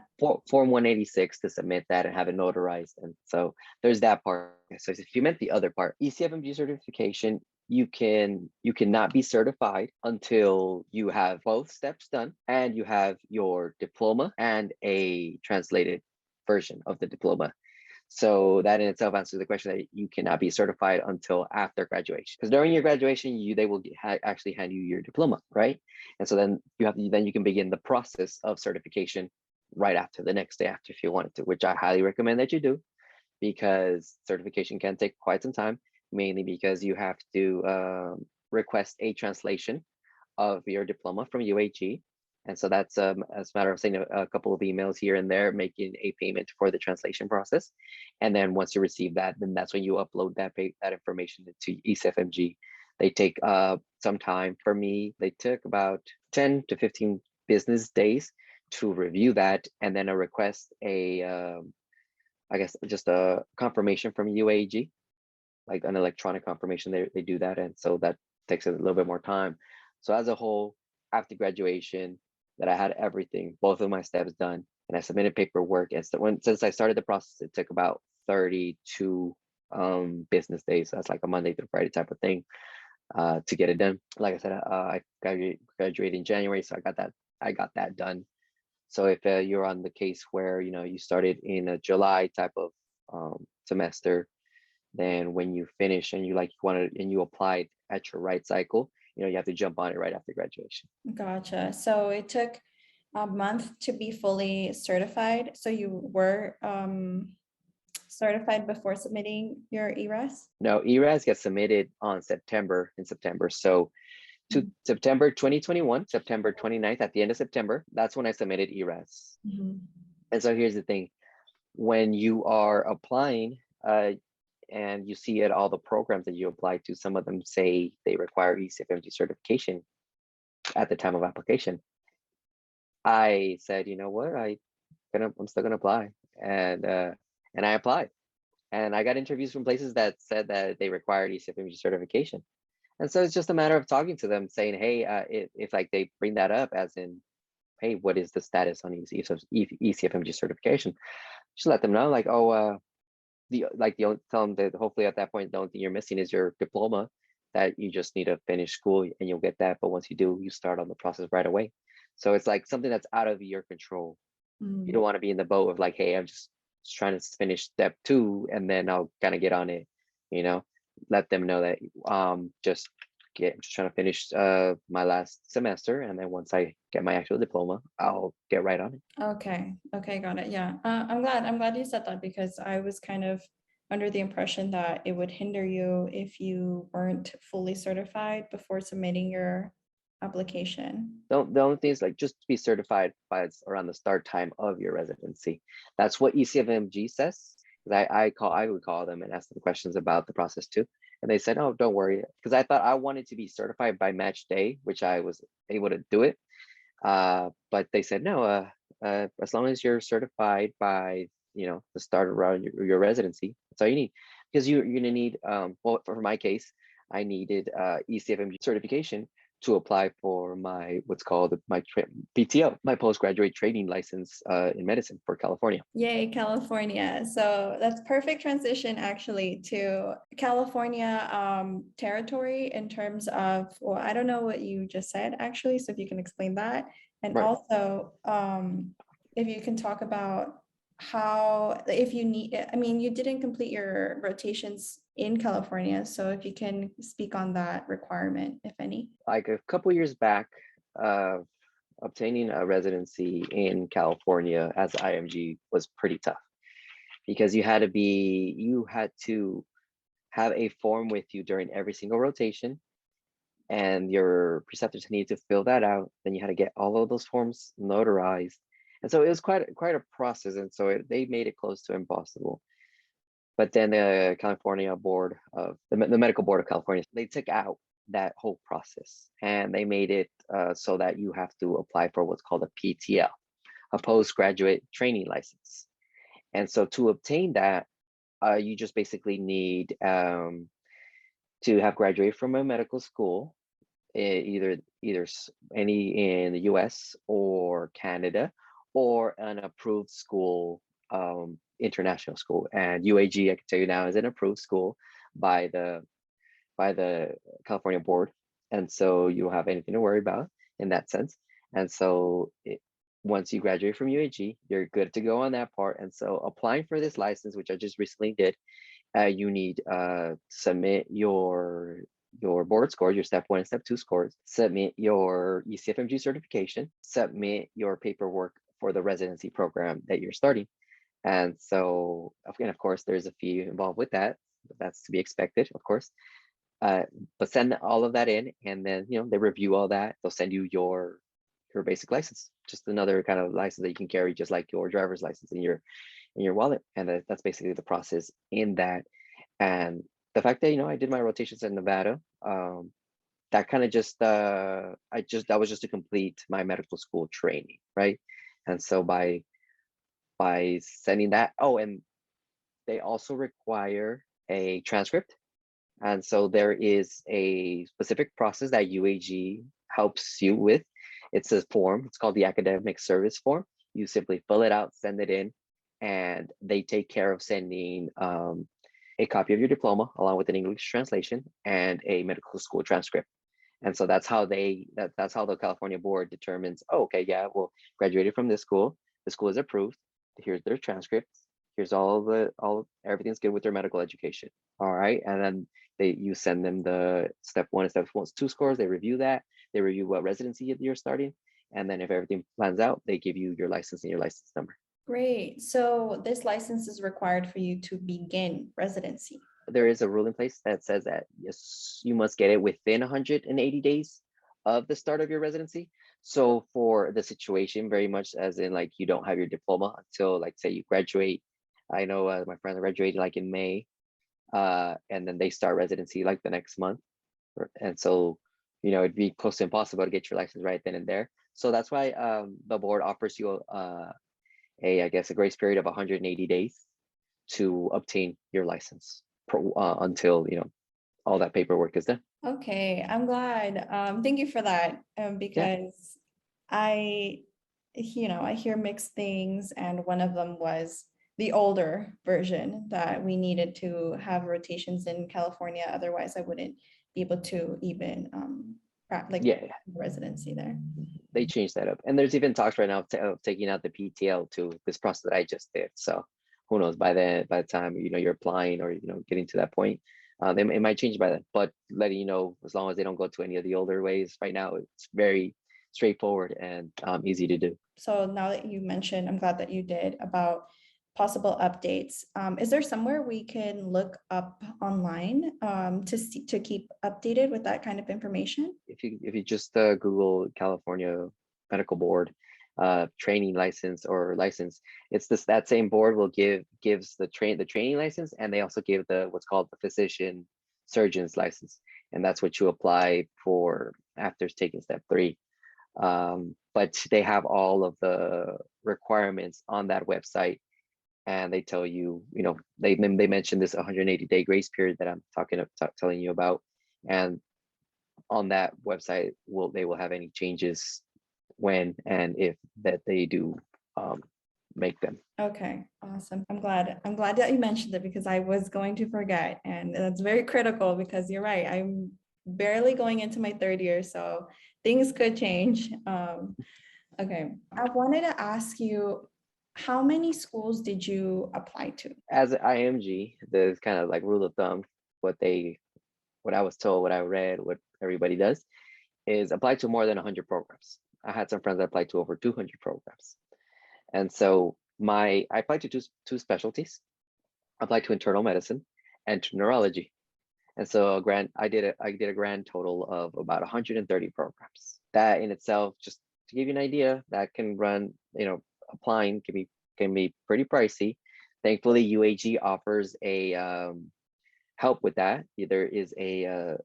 Form 186 to submit that and have it notarized. And so there's that part. So if you meant the other part, ECFMG certification, you cannot be certified until you have both steps done and you have your diploma and a translated version of the diploma. So that in itself answers the question that you cannot be certified until after graduation. Because during your graduation, they will actually hand you your diploma, right? And so then you can begin the process of certification right after, the next day after, if you wanted to, which I highly recommend that you do, because certification can take quite some time, mainly because you have to request a translation of your diploma from UAG. And so that's as a matter of saying a couple of emails here and there, making a payment for the translation process. And then once you receive that, then that's when you upload that information into ECFMG. They take some time. For me, they took about 10 to 15 business days to review that, and then request I guess just a confirmation from UAG, like an electronic confirmation. They do that, and so that takes a little bit more time. So as a whole, after graduation, that I had everything, both of my steps done, and I submitted paperwork. And so since I started the process, it took about 32 business days. So that's like a Monday through Friday type of thing to get it done. Like I said, I graduated in January, so I got that done. So if you're on the case where you started in a July type of semester, then when you finish and you applied at your right cycle, you have to jump on it right after graduation. Gotcha. So it took a month to be fully certified. So you were certified before submitting your ERAS? No, ERAS gets submitted in September. So to September 2021, September 29th, at the end of September, that's when I submitted ERAS. And so here's the thing. When you are applying, and you see at all the programs that you apply to, some of them say they require ECFMG certification at the time of application. I said, you know what, I'm still gonna apply, and I applied, and I got interviews from places that said that they required ECFMG certification. And so it's just a matter of talking to them, saying, hey, if like they bring that up, as in, hey, what is the status on ECFMG certification? Just let them know, like, oh, tell them that hopefully at that point the only thing you're missing is your diploma, that you just need to finish school and you'll get that. But once you do, you start on the process right away. So it's like something that's out of your control. You don't want to be in the boat of like, hey, I'm just trying to finish step 2 and then I'll kind of get on it. Let them know that I'm just trying to finish my last semester, and then once I get my actual diploma, I'll get right on it. Okay, got it. Yeah, I'm glad you said that, because I was kind of under the impression that it would hinder you if you weren't fully certified before submitting your application. The only thing is like just be certified by around the start time of your residency. That's what ECFMG says. 'Cause I would call them and ask them questions about the process too. And they said, oh, don't worry. Because I thought I wanted to be certified by match day, which I was able to do it. But they said, no, as long as you're certified by, the start around your residency, that's all you need. Because you're going to need, well, for my case, I needed ECFMG certification to apply for my what's called my PTO, my postgraduate training license in medicine for California. Yay, California. So that's perfect transition actually to California territory in terms of, well, I don't know what you just said actually, so if you can explain that. And Right. also, if you can talk about how, if you need, I mean, you didn't complete your rotations in California, so if you can speak on that requirement, if any. Like a couple years back, obtaining a residency in California as IMG was pretty tough because you had to have a form with you during every single rotation, and your preceptors needed to fill that out. Then you had to get all of those forms notarized, and so it was quite a process. And so they made it close to impossible. But then the California board of the medical board of California, they took out that whole process and they made it so that you have to apply for what's called a PTL, a postgraduate training license. And so to obtain that, you just basically need to have graduated from a medical school, either any in the US or Canada, or an approved school, international school. And UAG, I can tell you now, is an approved school by the California board. And so you don't have anything to worry about in that sense. And so once you graduate from UAG, you're good to go on that part. And so applying for this license, which I just recently did, you need submit your board scores, your step 1 and step 2 scores, submit your ECFMG certification, submit your paperwork for the residency program that you're starting. And so, of course, there's a fee involved with that, but that's to be expected, of course. But send all of that in, and then they review all that. They'll send you your basic license, just another kind of license that you can carry, just like your driver's license in your wallet. And that's basically the process in that. And the fact that I did my rotations in Nevada, that kind of just that was just to complete my medical school training, right? And so by sending that, and they also require a transcript. And so there is a specific process that UAG helps you with. It's a form, it's called the academic service form. You simply fill it out, send it in, and they take care of sending a copy of your diploma along with an English translation and a medical school transcript. And so that's how that's how the California board determines, okay, yeah, well, graduated from this school, the school is approved, here's their transcripts, here's everything's good with their medical education. All right. And then you send them the step 1 and step 2 scores, they review that, they review what residency you're starting. And then if everything plans out, they give you your license and your license number. Great. So this license is required for you to begin residency. There is a rule in place that says that yes, you must get it within 180 days of the start of your residency. So for the situation, very much as in like you don't have your diploma until like say you graduate. I know my friends graduated like in May, and then they start residency like the next month. And so, it'd be close to impossible to get your license right then and there. So that's why the board offers you I guess a grace period of 180 days to obtain your license until all that paperwork is done. Okay, I'm glad. Thank you for that. Because I hear mixed things, and one of them was the older version that we needed to have rotations in California. Otherwise, I wouldn't be able to even residency there. They changed that up, and there's even talks right now of taking out the PTL to this process that I just did. So who knows, by the time you're applying or getting to that point, it might change by then. But letting you know, as long as they don't go to any of the older ways, right now it's very straightforward and easy to do. So now that you mentioned, I'm glad that you did, about possible updates. Is there somewhere we can look up online to keep updated with that kind of information? If you just Google California Medical Board training license or license, it's that same board will gives the training license, and they also give the what's called the physician surgeon's license, and that's what you apply for after taking step 3. But they have all of the requirements on that website, and they tell you, they mentioned this 180-day grace period that I'm telling you about, and on that website they will have any changes when and if that they do make them. Okay, awesome. I'm glad that you mentioned it, because I was going to forget, and that's very critical, because you're right. I'm barely going into my 3rd year, so things could change. Okay, I wanted to ask you, how many schools did you apply to? As an IMG, there's kind of like rule of thumb, what I was told, what I read, what everybody does is apply to more than 100 programs. I had some friends that applied to over 200 programs. And so I applied to two specialties. I applied to internal medicine and to neurology. And so I did a grand total of about 130 programs. That in itself, just to give you an idea, that can run, applying can be pretty pricey. Thankfully, UAG offers a help with that. There is a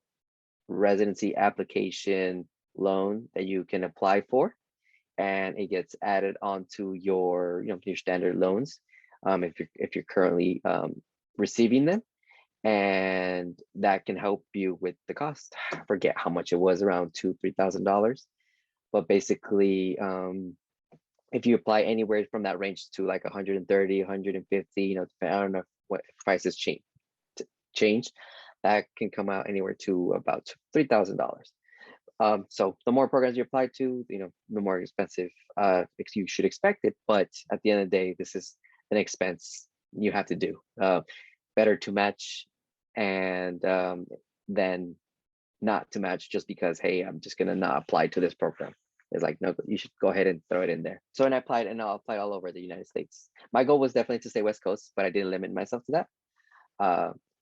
residency application loan that you can apply for, and it gets added onto your your standard loans if you're currently receiving them, and that can help you with the cost. I forget how much it was, around $2,000-3,000, but basically if you apply anywhere from that range to like 130, 150, I don't know what prices change, that can come out anywhere to about $3,000. So the more programs you apply to, the more expensive you should expect it. But at the end of the day, this is an expense you have to do. Better to match and than not to match just because, hey, I'm just gonna not apply to this program. It's like, no, you should go ahead and throw it in there. So and I applied, and I'll apply all over the United States. My goal was definitely to stay West Coast, but I didn't limit myself to that.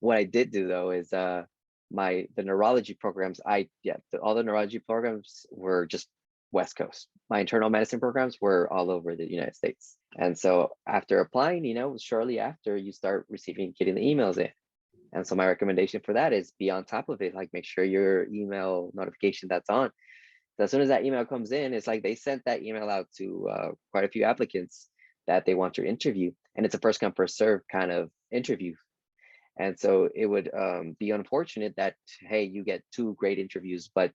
What I did do though is the neurology programs, all the neurology programs were just West Coast. My internal medicine programs were all over the United States. And so after applying, shortly after, you start getting the emails in. And so my recommendation for that is be on top of it. Like, make sure your email notification that's on. As soon as that email comes in, it's like they sent that email out to quite a few applicants that they want your interview. And it's a first come, first serve kind of interview. And so it would be unfortunate that, hey, you get 2 great interviews, but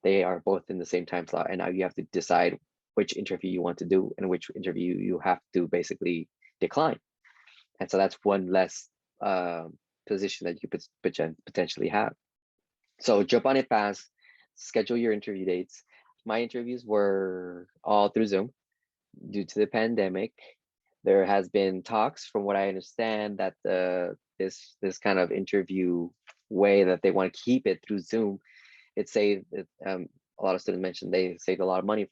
they are both in the same time slot. And now you have to decide which interview you want to do and which interview you have to basically decline. And so that's one less position that you could potentially have. So jump on it fast, schedule your interview dates. My interviews were all through Zoom due to the pandemic. There has been talks, from what I understand, that this kind of interview way that they want to keep it through Zoom, it saved a lot of students mentioned they saved a lot of money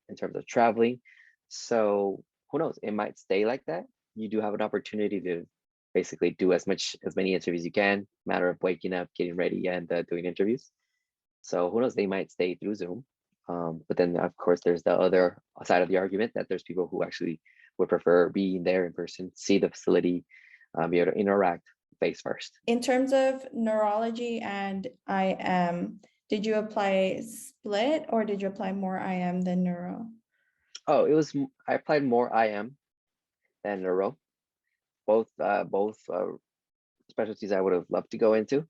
in terms of traveling. So who knows, it might stay like that. You do have an opportunity to basically do as many interviews as you can, matter of waking up, getting ready, and doing interviews. So who knows, they might stay through Zoom. But then of course there's the other side of the argument that there's people who actually would prefer being there in person, see the facility, be able to interact face first. In terms of neurology and IM, did you apply split, or did you apply more IM than neuro? Oh, I applied more IM than neuro. Both specialties I would have loved to go into.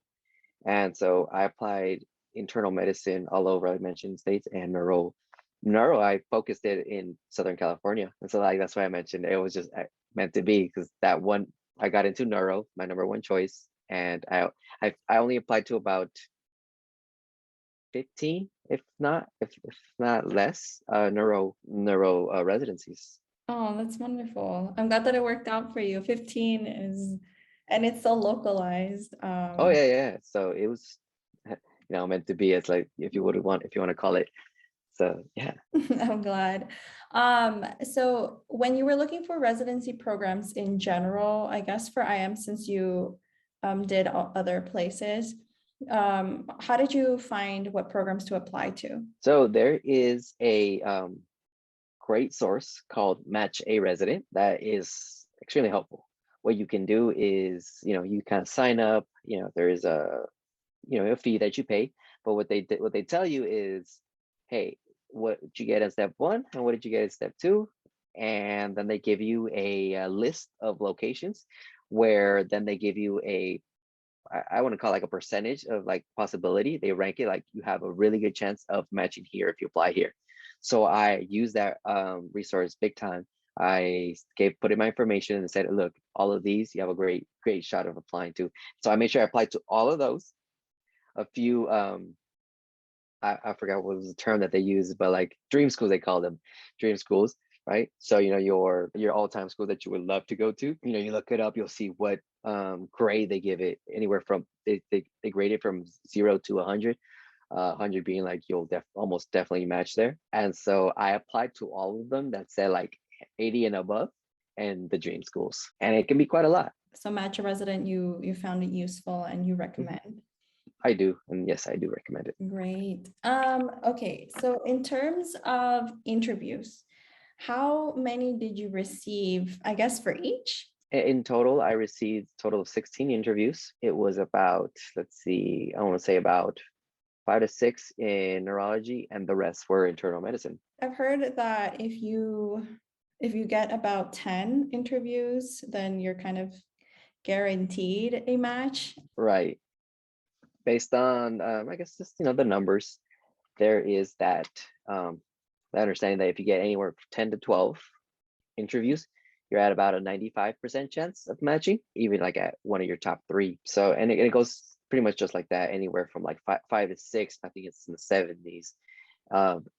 And so I applied internal medicine all over, I mentioned states, and neuro, I focused it in Southern California. And so that's why I mentioned it was just meant to be, because that one, I got into neuro, my number one choice. And I only applied to about 15, if not less, neuro residencies. Oh, that's wonderful. I'm glad that it worked out for you. 15 is, and it's so localized. Oh yeah. So it was, meant to be. It's like, if you want to call it. So yeah. I'm glad. So when you were looking for residency programs in general, I guess for IM, since you did other places, how did you find what programs to apply to? So there is a great source called Match a Resident that is extremely helpful. What you can do is, you kind of sign up, there is a fee that you pay, but what they tell you is, hey, what did you get in step one and what did you get in step two? And then they give you a list of locations where then they give you I want to call it like a percentage of like possibility. They rank it like you have a really good chance of matching here if you apply here. So I use that resource big time. I put in my information and said, look, all of these, you have a great shot of applying to. So I made sure I applied to all of those. A few, I forgot what was the term that they use, but like dream schools, they call them dream schools, right? So, your all-time school that you would love to go to, you look it up, you'll see what grade they give it, anywhere from, they grade it from 0 to 100. 100 being like you'll almost definitely match there. And so I applied to all of them that said like 80 and above and the dream schools. And it can be quite a lot. So Match a Resident, you found it useful and you recommend. I do. And yes, I do recommend it. Great. Okay, so in terms of interviews, how many did you receive, I guess, for each? In total, I received a total of 16 interviews. It was about, let's see, I want to say about 5 to 6 in neurology, and the rest were internal medicine. I've heard that if you get about 10 interviews, then you're kind of guaranteed a match. Right. Based on, I guess, just, the numbers, there is that the understanding that if you get anywhere from 10 to 12 interviews, you're at about a 95% chance of matching, even like at one of your top 3. So, and it goes pretty much just like that, anywhere from like 5 to 6, I think it's in the 70s.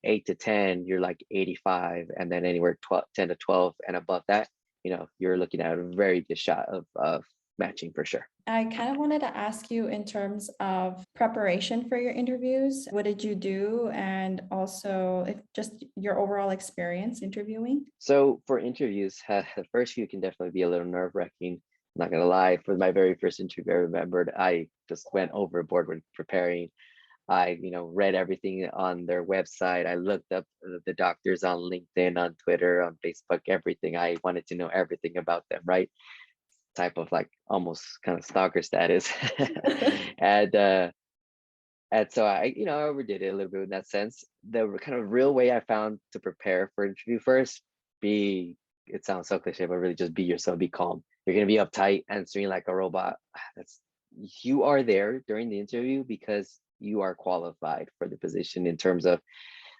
8 to 10, you're like 85, and then anywhere 10 to 12 and above that, you're looking at a very good shot of matching for sure. I kind of wanted to ask you in terms of preparation for your interviews. What did you do? And also if just your overall experience interviewing? So for interviews, the first few can definitely be a little nerve-wracking. I'm not gonna lie, for my very first interview, I remembered I just went overboard when preparing. I, read everything on their website. I looked up the doctors on LinkedIn, on Twitter, on Facebook, everything. I wanted to know everything about them, right? Type of like almost kind of stalker status. and so I overdid it a little bit in that sense. The kind of real way I found to prepare for interview first, it sounds so cliche, but really just be yourself, be calm. You're gonna be uptight, answering like a robot. You are there during the interview because you are qualified for the position in terms of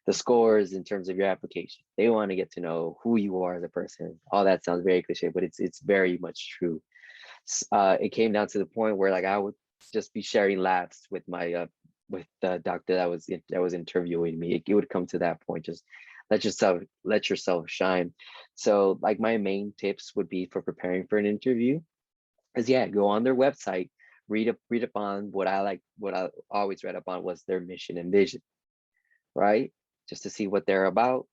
the scores, in terms of your application. They want to get to know who you are as a person. All that sounds very cliche, but it's very much true. It came down to the point where like I would just be sharing laughs with my with the doctor that was interviewing me. It would come to that point. Just let yourself shine. So like my main tips would be for preparing for an interview is, yeah, go on their website, read up on what I always read up on was their mission and vision, right? Just to see what they're about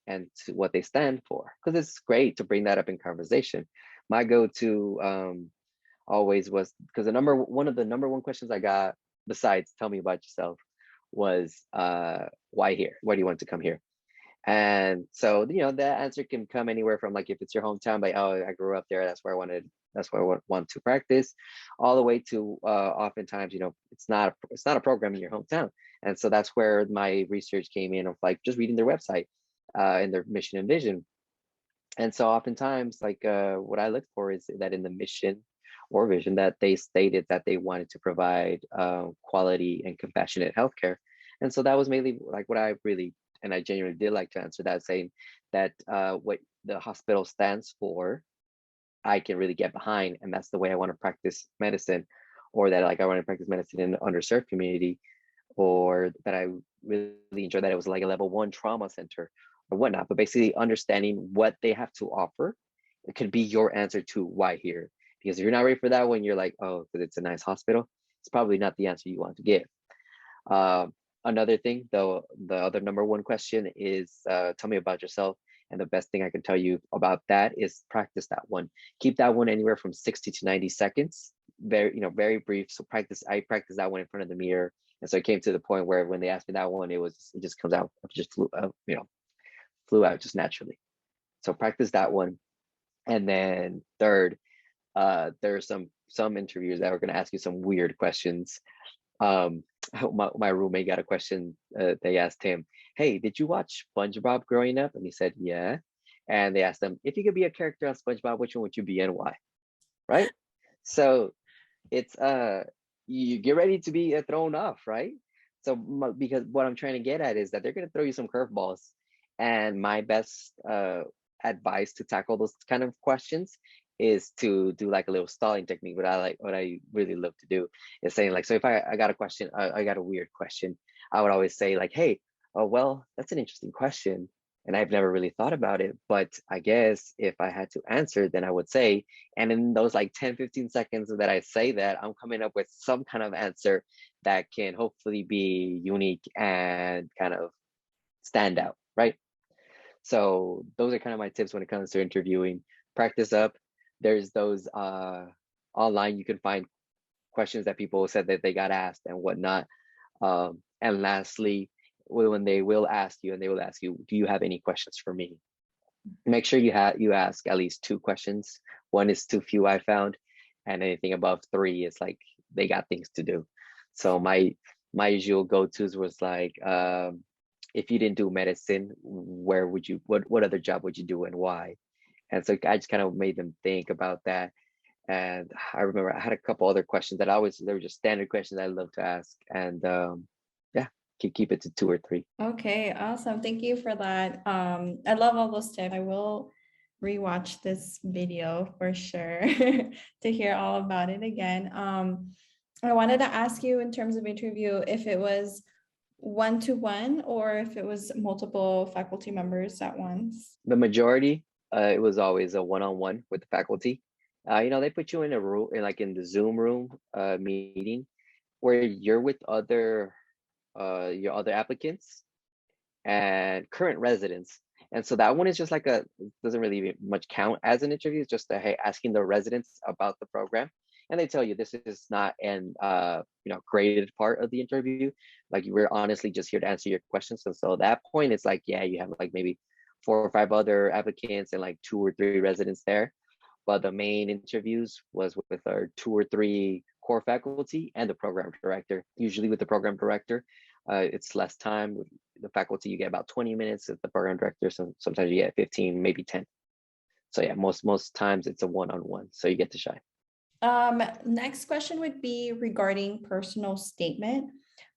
and to what they stand for, because it's great to bring that up in conversation. My go-to always was, because one of the number one questions I got, besides tell me about yourself, was why here? Why do you want to come here? And so that answer can come anywhere from like if it's your hometown, like, oh, I grew up there, that's where I want to practice, all the way to oftentimes it's not a program in your hometown. And so that's where my research came in, of like just reading their website and their mission and vision. And so oftentimes like what I look for is that in the mission or vision that they stated that they wanted to provide quality and compassionate healthcare. And so that was mainly like what I really, and I genuinely did like to answer that, saying that what the hospital stands for, I can really get behind, and that's the way I want to practice medicine, or that like I want to practice medicine in the underserved community, or that I really enjoy that it was like a level 1 trauma center or whatnot. But basically understanding what they have to offer, it could be your answer to why here. Because if you're not ready for that one, you're like, oh, because it's a nice hospital, it's probably not the answer you want to give. another thing, though, the other number one question is tell me about yourself. And the best thing I can tell you about that is practice that one. Keep that one anywhere from 60 to 90 seconds. Very, very brief. So I practiced that one in front of the mirror. And so it came to the point where when they asked me that one, it just comes out, it just flew out just naturally. So practice that one. And then third, there are some interviewers that are going to ask you some weird questions. My roommate got a question. They asked him, "Hey, did you watch SpongeBob growing up?" And he said, "Yeah." And they asked him, "If you could be a character on SpongeBob, which one would you be and why?" Right? So it's you get ready to be thrown off, right? So because what I'm trying to get at is that they're going to throw you some curveballs, and my best advice to tackle those kind of questions is to do like a little stalling technique. What I really love to do is saying like, so if I got a question, I got a weird question, I would always say like, "Hey, oh well, that's an interesting question, and I've never really thought about it, but I guess if I had to answer, then I would say," and in those like 10-15 seconds that I say that, I'm coming up with some kind of answer that can hopefully be unique and kind of stand out, right? So those are kind of my tips when it comes to interviewing. Practice up. There's those online, you can find questions that people said that they got asked and whatnot. And lastly, when they will ask you, "Do you have any questions for me?" Make sure you ask at least 2 questions. One is too few, I found, and anything above 3 is like they got things to do. So my usual go-tos was like, if you didn't do medicine, what other job would you do and why? And so I just kind of made them think about that. And I remember I had a couple other questions that they were just standard questions I love to ask. And yeah, keep it to 2 or 3. Okay, awesome. Thank you for that. I love all those tips. I will rewatch this video for sure to hear all about it again. I wanted to ask you in terms of interview if it was one-to-one or if it was multiple faculty members at once. The majority, it was always a one-on-one with the faculty. They put you in a room, in the Zoom room meeting where you're with your other applicants and current residents. And so that one is just like doesn't really much count as an interview. It's just hey, asking the residents about the program. And they tell you this is not an graded part of the interview. Like we're honestly just here to answer your questions. And so at that point, it's like, yeah, you have like maybe 4 or 5 other applicants and like 2 or 3 residents there. But the main interviews was with our 2 or 3 core faculty and the program director. Usually with the program director, it's less time. With the faculty, you get about 20 minutes. With the program director, sometimes you get 15, maybe 10. So yeah, most times it's a one-on-one. So you get to shine. Next question would be regarding personal statement.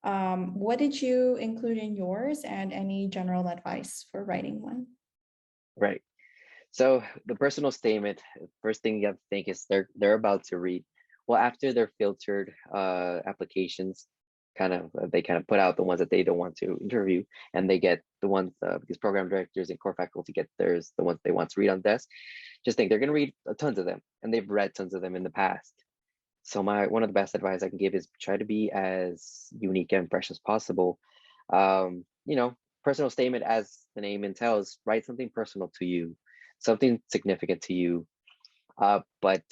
What did you include in yours and any general advice for writing one? Right. So the personal statement, first thing you have to think is they're about to read. Well, after they're filtered applications, they kind of put out the ones that they don't want to interview, and they get the ones because program directors and core faculty get the ones they want to read on desk. Just think they're going to read tons of them, and they've read tons of them in the past. So one of the best advice I can give is try to be as unique and fresh as possible. Personal statement, as the name entails, write something personal to you, something significant to you. But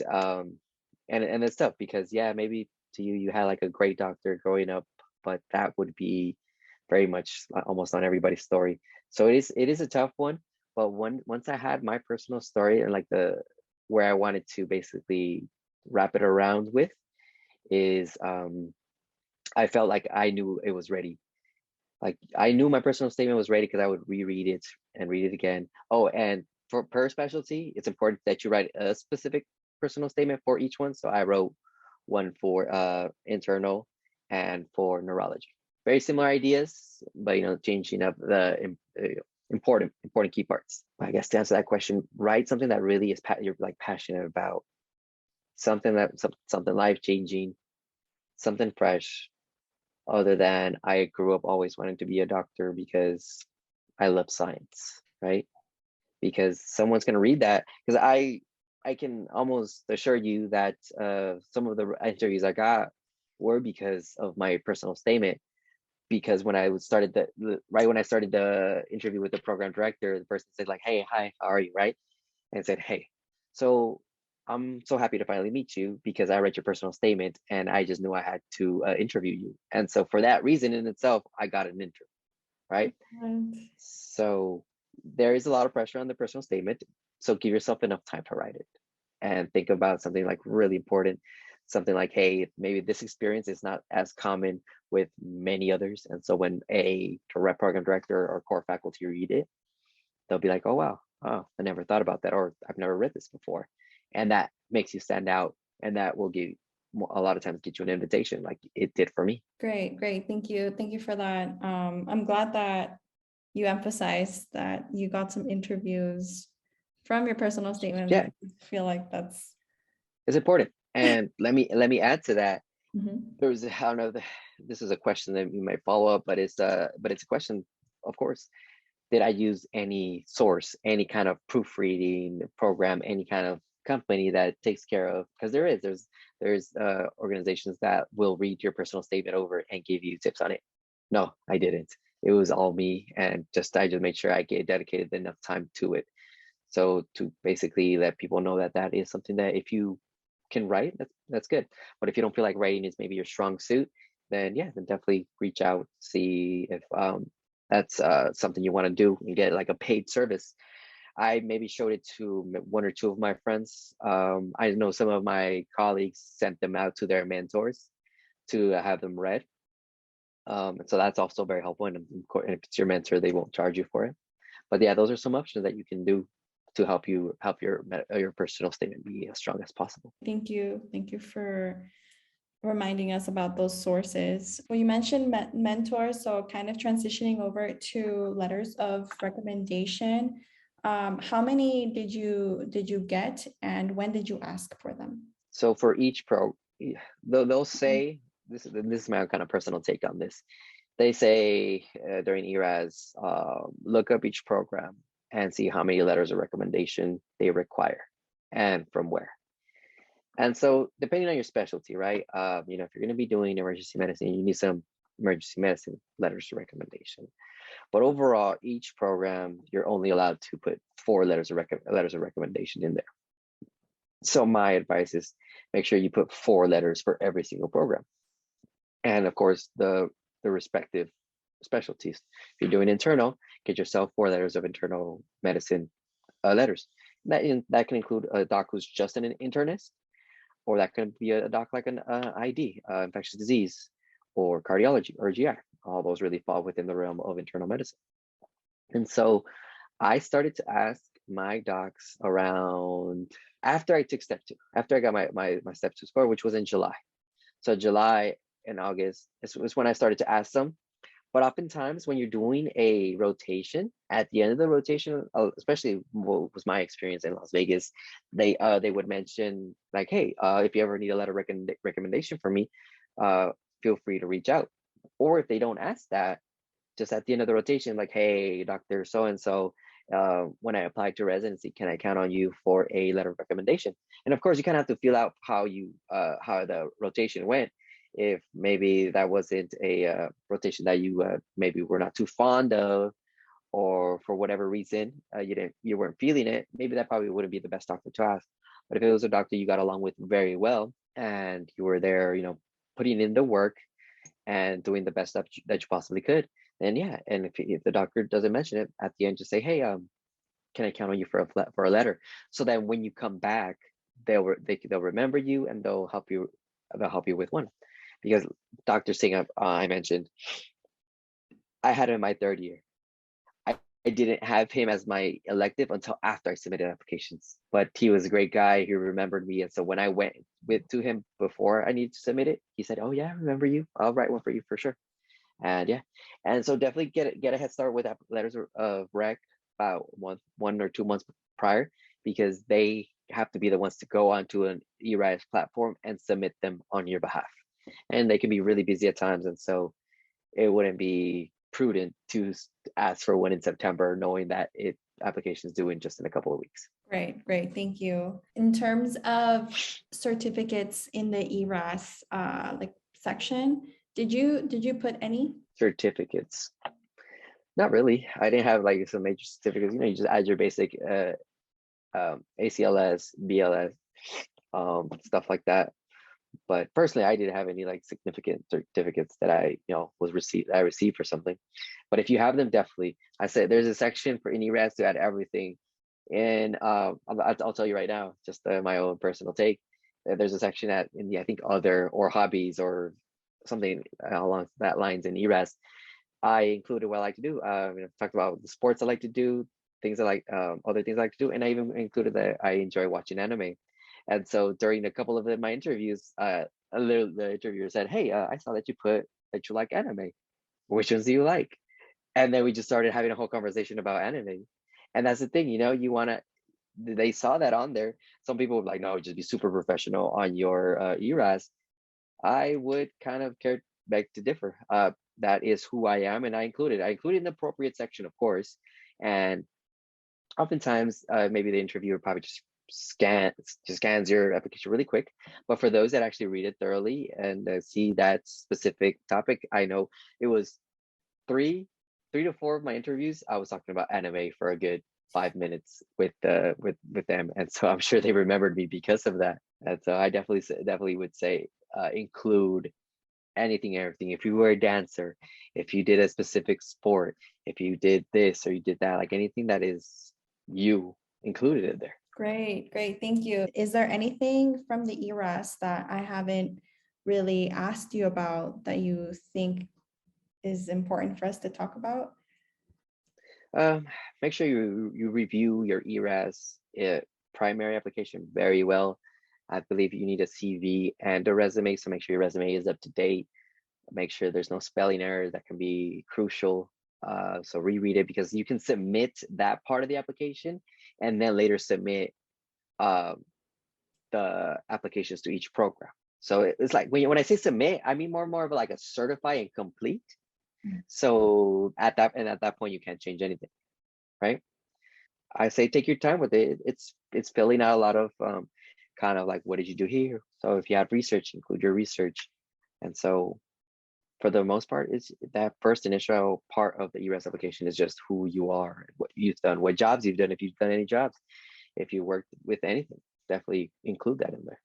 and it's tough because yeah, maybe to you had like a great doctor growing up, but that would be very much almost on everybody's story. So it is a tough one. But once I had my personal story and like where I wanted to basically wrap it around with is I felt like I knew it was ready. Like I knew my personal statement was ready because I would reread it and read it again. Oh, and for per specialty, it's important that you write a specific personal statement for each one. So I wrote one for internal and for neurology. Very similar ideas, but changing up the important key parts. I guess to answer that question, write something that really is you're like passionate about, something life changing, something fresh. Other than I grew up always wanting to be a doctor because I love science, right? Because someone's gonna read that. Because I can almost assure you that some of the interviews I got were because of my personal statement. because when I started right when I started the interview with the program director, the person said like, "Hey, hi, how are you?" Right, and said, "Hey, so I'm so happy to finally meet you because I read your personal statement and I just knew I had to interview you, and so for that reason in itself, I got an interview." Right. And So there is a lot of pressure on the personal statement. So give yourself enough time to write it and think about something like really important, something like, hey, maybe this experience is not as common with many others. And so when a direct program director or core faculty read it, they'll be like, oh, wow, oh, I never thought about that, or I've never read this before. And that makes you stand out. And that will give a lot of times get you an invitation like it did for me. great, great. Thank you. Thank you for that. I'm glad that you emphasized that you got some interviews from your personal statement. Yeah, I feel like that's it's important. And let me add to that. Mhm. There's I don't know, this is a question that you might follow up, but it's a question, of course. Did I use any source, any kind of proofreading program, any kind of company that takes care of, because there's organizations that will read your personal statement over and give you tips on it. No, I didn't. It was all me, and I just made sure I get dedicated enough time to it. So to basically let people know that that is something that if you can write, that's good. But if you don't feel like writing is maybe your strong suit, then yeah, then definitely reach out, see if that's something you want to do and get like a paid service. I maybe showed it to one or two of my friends. I know some of my colleagues sent them out to their mentors to have them read. And so that's also very helpful. And if it's your mentor, they won't charge you for it. But yeah, those are some options that you can do to help your personal statement be as strong as possible. Thank you. Thank you for reminding us about those sources. Well, you mentioned mentors, so kind of transitioning over to letters of recommendation. How many did you get, and when did you ask for them? So for each they'll say this is my kind of personal take on this. They say during ERAS, look up each program and see how many letters of recommendation they require and from where. And so depending on your specialty, right? If you're going to be doing emergency medicine, you need some emergency medicine letters of recommendation. But overall, each program, you're only allowed to put 4 letters of recommendation in there. So my advice is make sure you put 4 letters for every single program. And of course, the respective specialties. If you're doing internal, get yourself 4 letters of internal medicine letters. That can include a doc who's just an internist, or that could be a doc like an ID, infectious disease, or cardiology, or GI. All those really fall within the realm of internal medicine. And so I started to ask my docs around after I took step 2, after I got my step 2 score, which was in July. So July and August was when I started to ask them. But oftentimes when you're doing a rotation, at the end of the rotation, especially what was my experience in Las Vegas, they would mention like, hey, if you ever need a letter recommendation from me, feel free to reach out. Or if they don't ask that, just at the end of the rotation, like, hey, Dr. So-and-so, when I applied to residency, can I count on you for a letter of recommendation? And of course, you kind of have to feel out how the rotation went. If maybe that wasn't a rotation that you maybe were not too fond of, or for whatever reason you weren't feeling it, maybe that probably wouldn't be the best doctor to ask. But if it was a doctor you got along with very well and you were there, putting in the work and doing the best that you possibly could, then yeah. And if the doctor doesn't mention it at the end, just say, hey, can I count on you for a letter? So that when you come back, they'll remember you and they'll help you with one. Because Dr. Singh, I mentioned, I had him in my 3rd year. I didn't have him as my elective until after I submitted applications, but he was a great guy. He remembered me. And so when I went to him before I needed to submit it, he said, oh yeah, I remember you. I'll write one for you for sure. And yeah, and so definitely get a head start with letters of rec about 1 or 2 months prior, because they have to be the ones to go onto an ERAS platform and submit them on your behalf. And they can be really busy at times. And so it wouldn't be prudent to ask for one in September, knowing that application is due in just in a couple of weeks. Great, great. Thank you. In terms of certificates in the ERAS like section, did you put any? Certificates. Not really. I didn't have like some major certificates. You know, you just add your basic ACLS, BLS, stuff like that. But personally, I didn't have any like significant certificates that I received for something. But if you have them, definitely. I said there's a section for any ERAS to add everything. And I'll tell you right now, just my own personal take. There's a section in the I think other or hobbies or something along that lines in ERAS. I included what I like to do. Talked about the sports I like to do, things I like, other things I like to do, and I even included that I enjoy watching anime. And so during a couple of my interviews, the interviewer said, "Hey, I saw that you put that you like anime. Which ones do you like?" And then we just started having a whole conversation about anime. And that's the thing, you want to. They saw that on there. Some people would like, no, just be super professional on your ERAS. I would kind of beg to differ. That is who I am, and I included an appropriate section, of course. And oftentimes, maybe the interviewer probably just scans your application really quick. But for those that actually read it thoroughly and see that specific topic, I know it was three to four of my interviews. I was talking about anime for a good 5 minutes with them, and so I'm sure they remembered me because of that. And so I definitely would say include anything, everything. If you were a dancer, if you did a specific sport, if you did this or you did that, like anything that is you, included in there. Great, great. Thank you. Is there anything from the ERAS that I haven't really asked you about that you think is important for us to talk about? Make sure you review your ERAS primary application very well. I believe you need a CV and a resume, so make sure your resume is up to date. Make sure there's no spelling errors that can be crucial. So reread it, because you can submit that part of the application and then later submit the applications to each program. So it's like when I say submit, I mean more of like a certify and complete. So at that point, you can't change anything, right? I say take your time with it. It's filling out a lot of kind of like, what did you do here? So if you have research, include your research. And so for the most part, is that first initial part of the ERAS application is just who you are, what you've done, what jobs you've done, if you've done any jobs, if you worked with anything, definitely include that in there.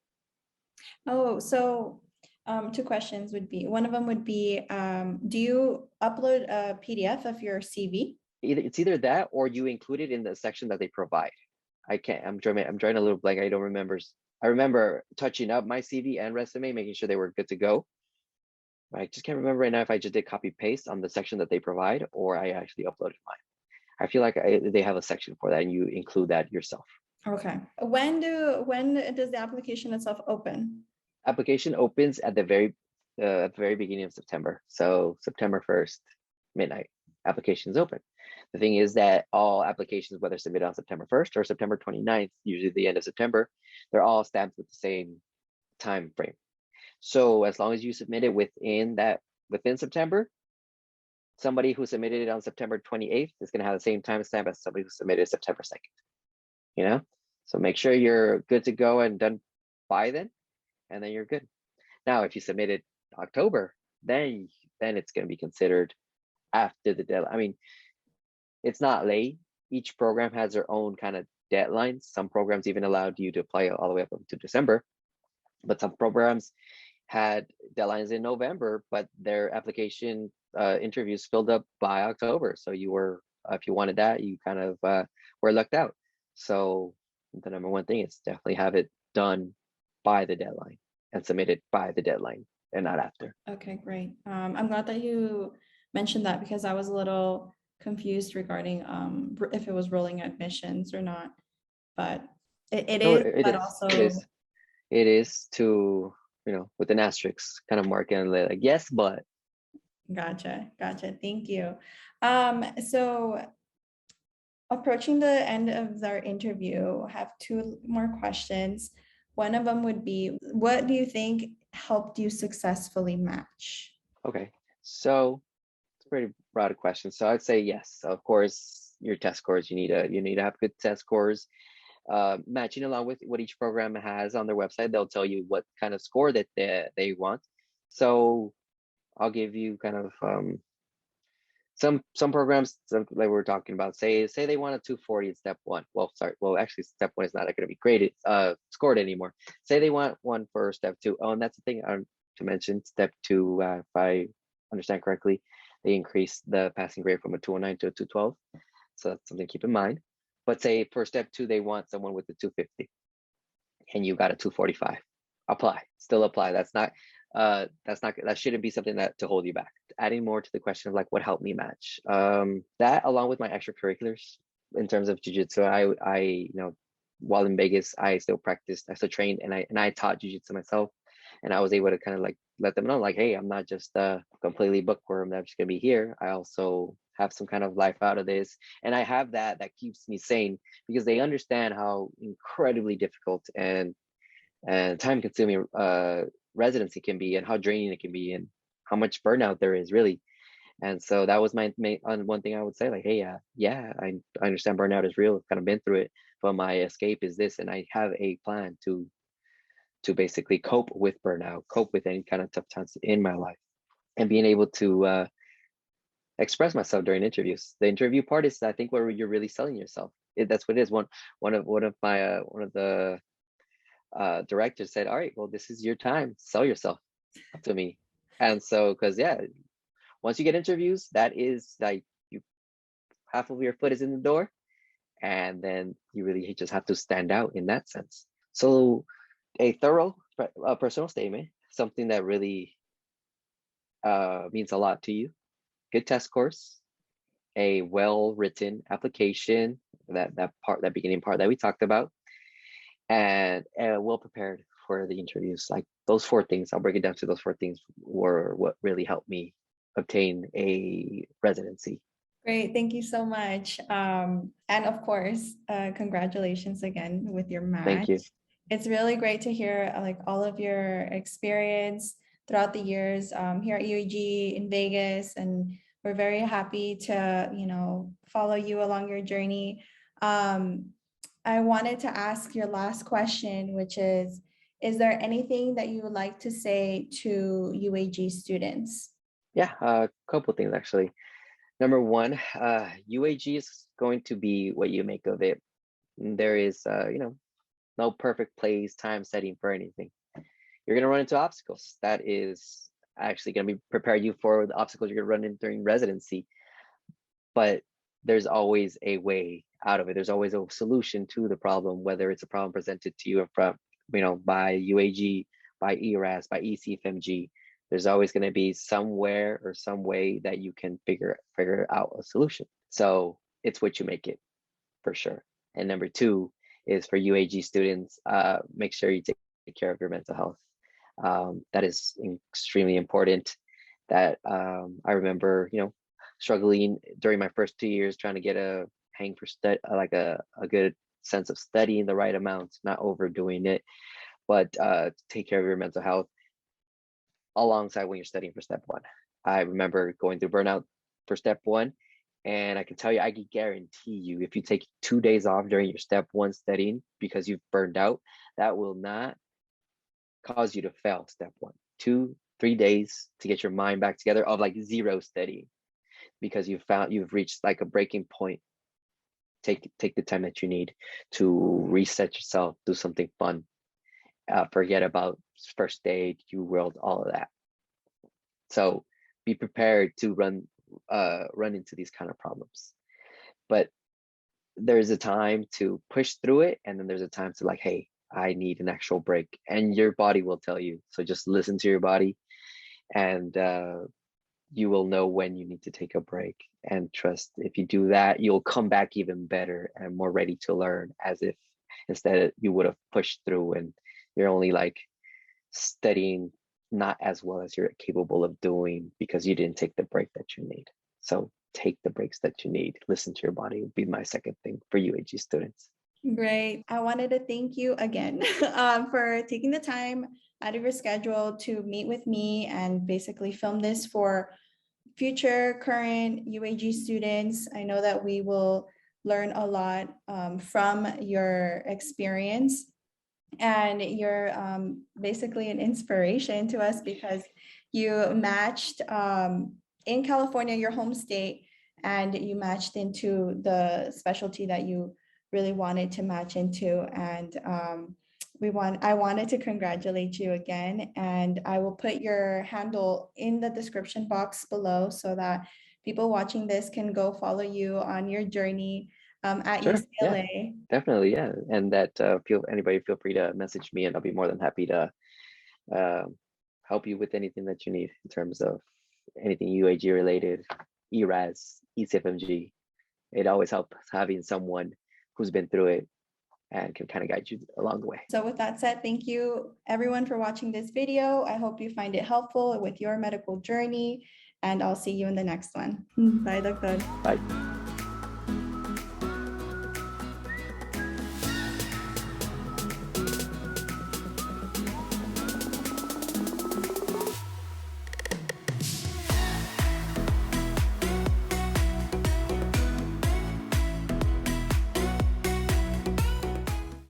Oh, so two questions would be, one of them would be, do you upload a PDF of your CV? It's either that or you include it in the section that they provide. I'm drawing a little blank. I don't remember. I remember touching up my CV and resume, making sure they were good to go. I just can't remember right now if I just did copy paste on the section that they provide or I actually uploaded mine. I feel like they have a section for that and you include that yourself. Okay. When does the application itself open? Application opens at the very beginning of September. So September 1st, midnight, applications open. The thing is that all applications, whether submitted on September 1st or September 29th, usually the end of September, they're all stamped with the same time frame. So as long as you submit it within September, somebody who submitted it on September 28th is going to have the same timestamp as somebody who submitted September 2nd. So make sure you're good to go and done by then, and then you're good. Now, if you submit it October, then it's going to be considered after the deadline. I mean, it's not late. Each program has their own kind of deadlines. Some programs even allowed you to apply all the way up to December, but some programs had deadlines in November, but their application interviews filled up by October. So you were, if you wanted that, you kind of were lucked out. So the number one thing is definitely have it done by the deadline and submitted by the deadline and not after. Okay, great. I'm glad that you mentioned that because I was a little confused regarding if it was rolling admissions or not, but it No, is, it but is. also. It is to, with an asterisk kind of mark and like, yes, but. Gotcha. Thank you. So approaching the end of our interview, I have two more questions. One of them would be, what do you think helped you successfully match? Okay, so it's a pretty broad question. So I'd say yes, of course, your test scores, you need to have good test scores. Matching along with what each program has on their website, they'll tell you what kind of score that they want. So I'll give you kind of some programs, like we're talking about, say they want a 240 in step one. Well, sorry. Well, actually, step one is not going to be graded, scored anymore. Say they want one for step two. Oh, and that's the thing to mention. Step two, if I understand correctly, they increased the passing grade from a 209 to a 212. So that's something to keep in mind. But say for step two, they want someone with a 250, and you got a 245. Apply, still apply. That shouldn't be something that to hold you back. Adding more to the question of like what helped me match, that along with my extracurriculars in terms of jiu-jitsu, I while in Vegas, I still practiced, I still trained, and I taught jiu-jitsu myself, and I was able to kind of like let them know like, hey, I'm not just a completely bookworm that's just gonna be here. I also have some kind of life out of this, and I have that keeps me sane, because they understand how incredibly difficult and time consuming residency can be, and how draining it can be, and how much burnout there is really. And so that was my main one thing I would say, like, hey, I understand burnout is real. I've kind of been through it, but my escape is this, and I have a plan to basically cope with burnout, cope with any kind of tough times in my life, and being able to express myself during interviews. The interview part is, I think, where you're really selling yourself. That's what it is. One of the directors said, all right, well, this is your time, sell yourself to me. And so, because once you get interviews, that is like half of your foot is in the door, and then you really just have to stand out in that sense. So a thorough personal statement, something that really means a lot to you, good test scores, a well-written application, that beginning part that we talked about, and well prepared for the interviews. Like those four things, I'll break it down to those four things, were what really helped me obtain a residency. Great, thank you so much. And of course, congratulations again with your Thank match. you. It's really great to hear like all of your experience throughout the years here at UAG in Vegas, and we're very happy to follow you along your journey. I wanted to ask your last question, which is there anything that you would like to say to UAG students? Yeah, a couple things actually. Number one, UAG is going to be what you make of it. There is, no perfect place, time, setting for anything. You're going to run into obstacles. That is actually going to be prepare you for the obstacles you're going to run into during residency. But there's always a way out of it. There's always a solution to the problem, whether it's a problem presented to you from, by UAG, by ERAS, by ECFMG. There's always going to be somewhere or some way that you can figure out a solution. So it's what you make it, for sure. And number two is for UAG students, make sure you take care of your mental health. That is extremely important. That I remember, struggling during my first 2 years, trying to get a hang for like a good sense of studying the right amount, not overdoing it, but take care of your mental health alongside when you're studying for step one. I remember going through burnout for step one, and I can tell you, I can guarantee you, if you take 2 days off during your step one studying because you've burned out, that will not cause you to fail step one. 2-3 days to get your mind back together of like zero studying, because you've reached like a breaking point. Take the time that you need to reset yourself, do something fun, forget about first aid, UWorld, all of that. So be prepared to run into these kind of problems. But there's a time to push through it, and then there's a time to like, hey, I need an actual break, and your body will tell you. So just listen to your body, and you will know when you need to take a break. And trust, if you do that, you'll come back even better and more ready to learn, as if instead you would have pushed through and you're only like studying not as well as you're capable of doing because you didn't take the break that you need. So take the breaks that you need. Listen to your body would be my second thing for UAG students. Great. I wanted to thank you again for taking the time out of your schedule to meet with me and basically film this for future current UAG students. I know that we will learn a lot from your experience, and you're basically an inspiration to us because you matched in California, your home state, and you matched into the specialty that you really wanted to match into. And I wanted to congratulate you again, and I will put your handle in the description box below so that people watching this can go follow you on your journey at Sure. Yeah, UCLA. definitely. Yeah. And that anybody feel free to message me, and I'll be more than happy to uh, help you with anything that you need in terms of anything UAG related, ERAS, ECFMG. It always helps having someone who's been through it and can kind of guide you along the way. So with that said, thank you everyone for watching this video. I hope you find it helpful with your medical journey, and I'll see you in the next one. Bye, Doctor. Bye.